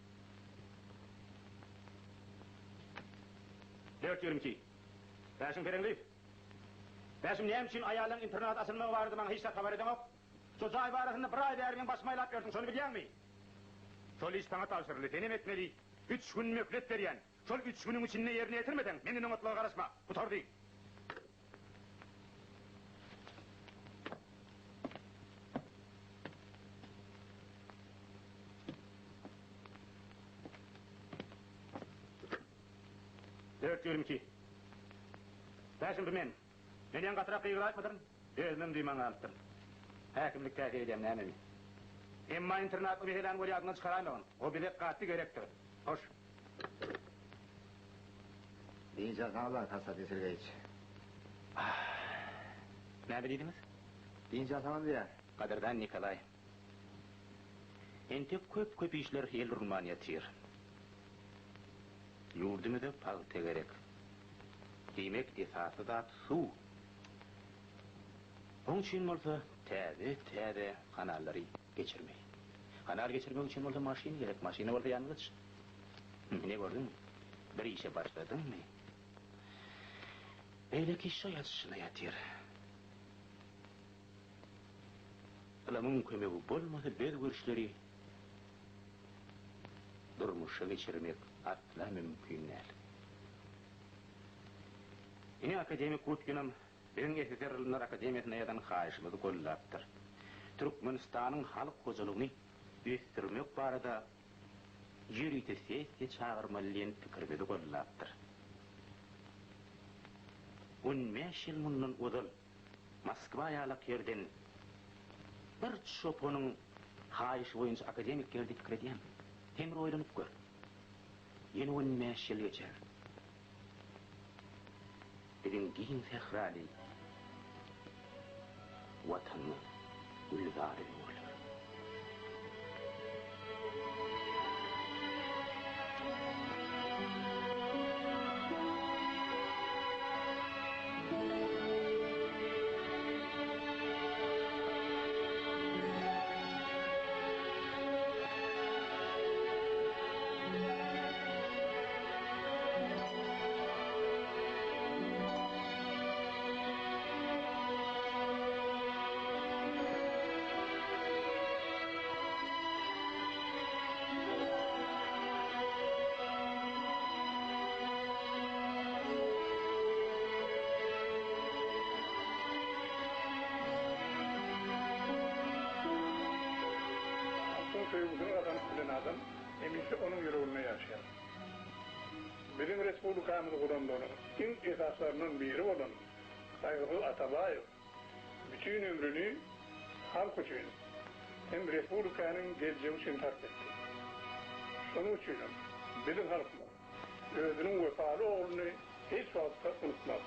422. Başın perenleyip. Başım neyim için ayağının internet asılmaya vardı bana hiç de haber edemem. Şu zay barasında bir ay değermin basmayla yapıyordun, şunu biliyor musun? Sol iş sana tavsırlı, denem etmeli. 3 gün möklet veriyen. Sol 3 günün içinde yerine getirmeden, meninin otluğa karışma. Bu tor değil. Dört 22. Başım bimen. Menen katırak kıyıgıla atmadın, özümüm duyman alıptır. Hakimlik təhsil edem neymi? Emma internatlı bir helan golü adını çıkaramıyorum. O bilek katı gerektir. Hoş. Deyince kanallar tasat esirgeyiç. Ne biliydiniz? Deyince atamam diye. Kadirdan Nikolay. Ente köp işler el Rumman yatır. Yurdumu da palte gerek. Demek esası da su. Onun için olsa täze kanalları geçirmeyi. Kanal geçirmek için olsa maşin gerek. Maşini olsa yalnız. Ne gördün mü? Bir işe başladın mı? Öyle ki soyasına yatır. Alamın kömeği bolmasa bez görüşleri durmuşa geçirmek asla mümkün değil. Yine akademik kutgunum benim SSR'lılar akademiyasına yadan xaişimizi kollaptır. Türkmenistan'ın halk kozuluğunu üstürmek barada yürüyte sesle çağırmalıyen fikirimizi kollaptır. 15 yıl bundan uzun Moskva'ya yerden bir çopunun xaişi boyunca akademik geldi fikir edeyim. Temir oylanıp gör. Yeni 15 yıl geçer. Bizim giyin fehrali vatanını gülzar ediyorlar. Sevgili adam bilen adam, eminse onun yüreğinde yaşar. Bizim Respublikamız kurulduğunu, ilk esaslarının biri olan Saygılı Atabayev, bütün ömrünü halk için, hem Respublikanın geleceği için sarf etti. Onun için bizim halkımız, özünün vefalı oğlunu hiç vakti unutmaz.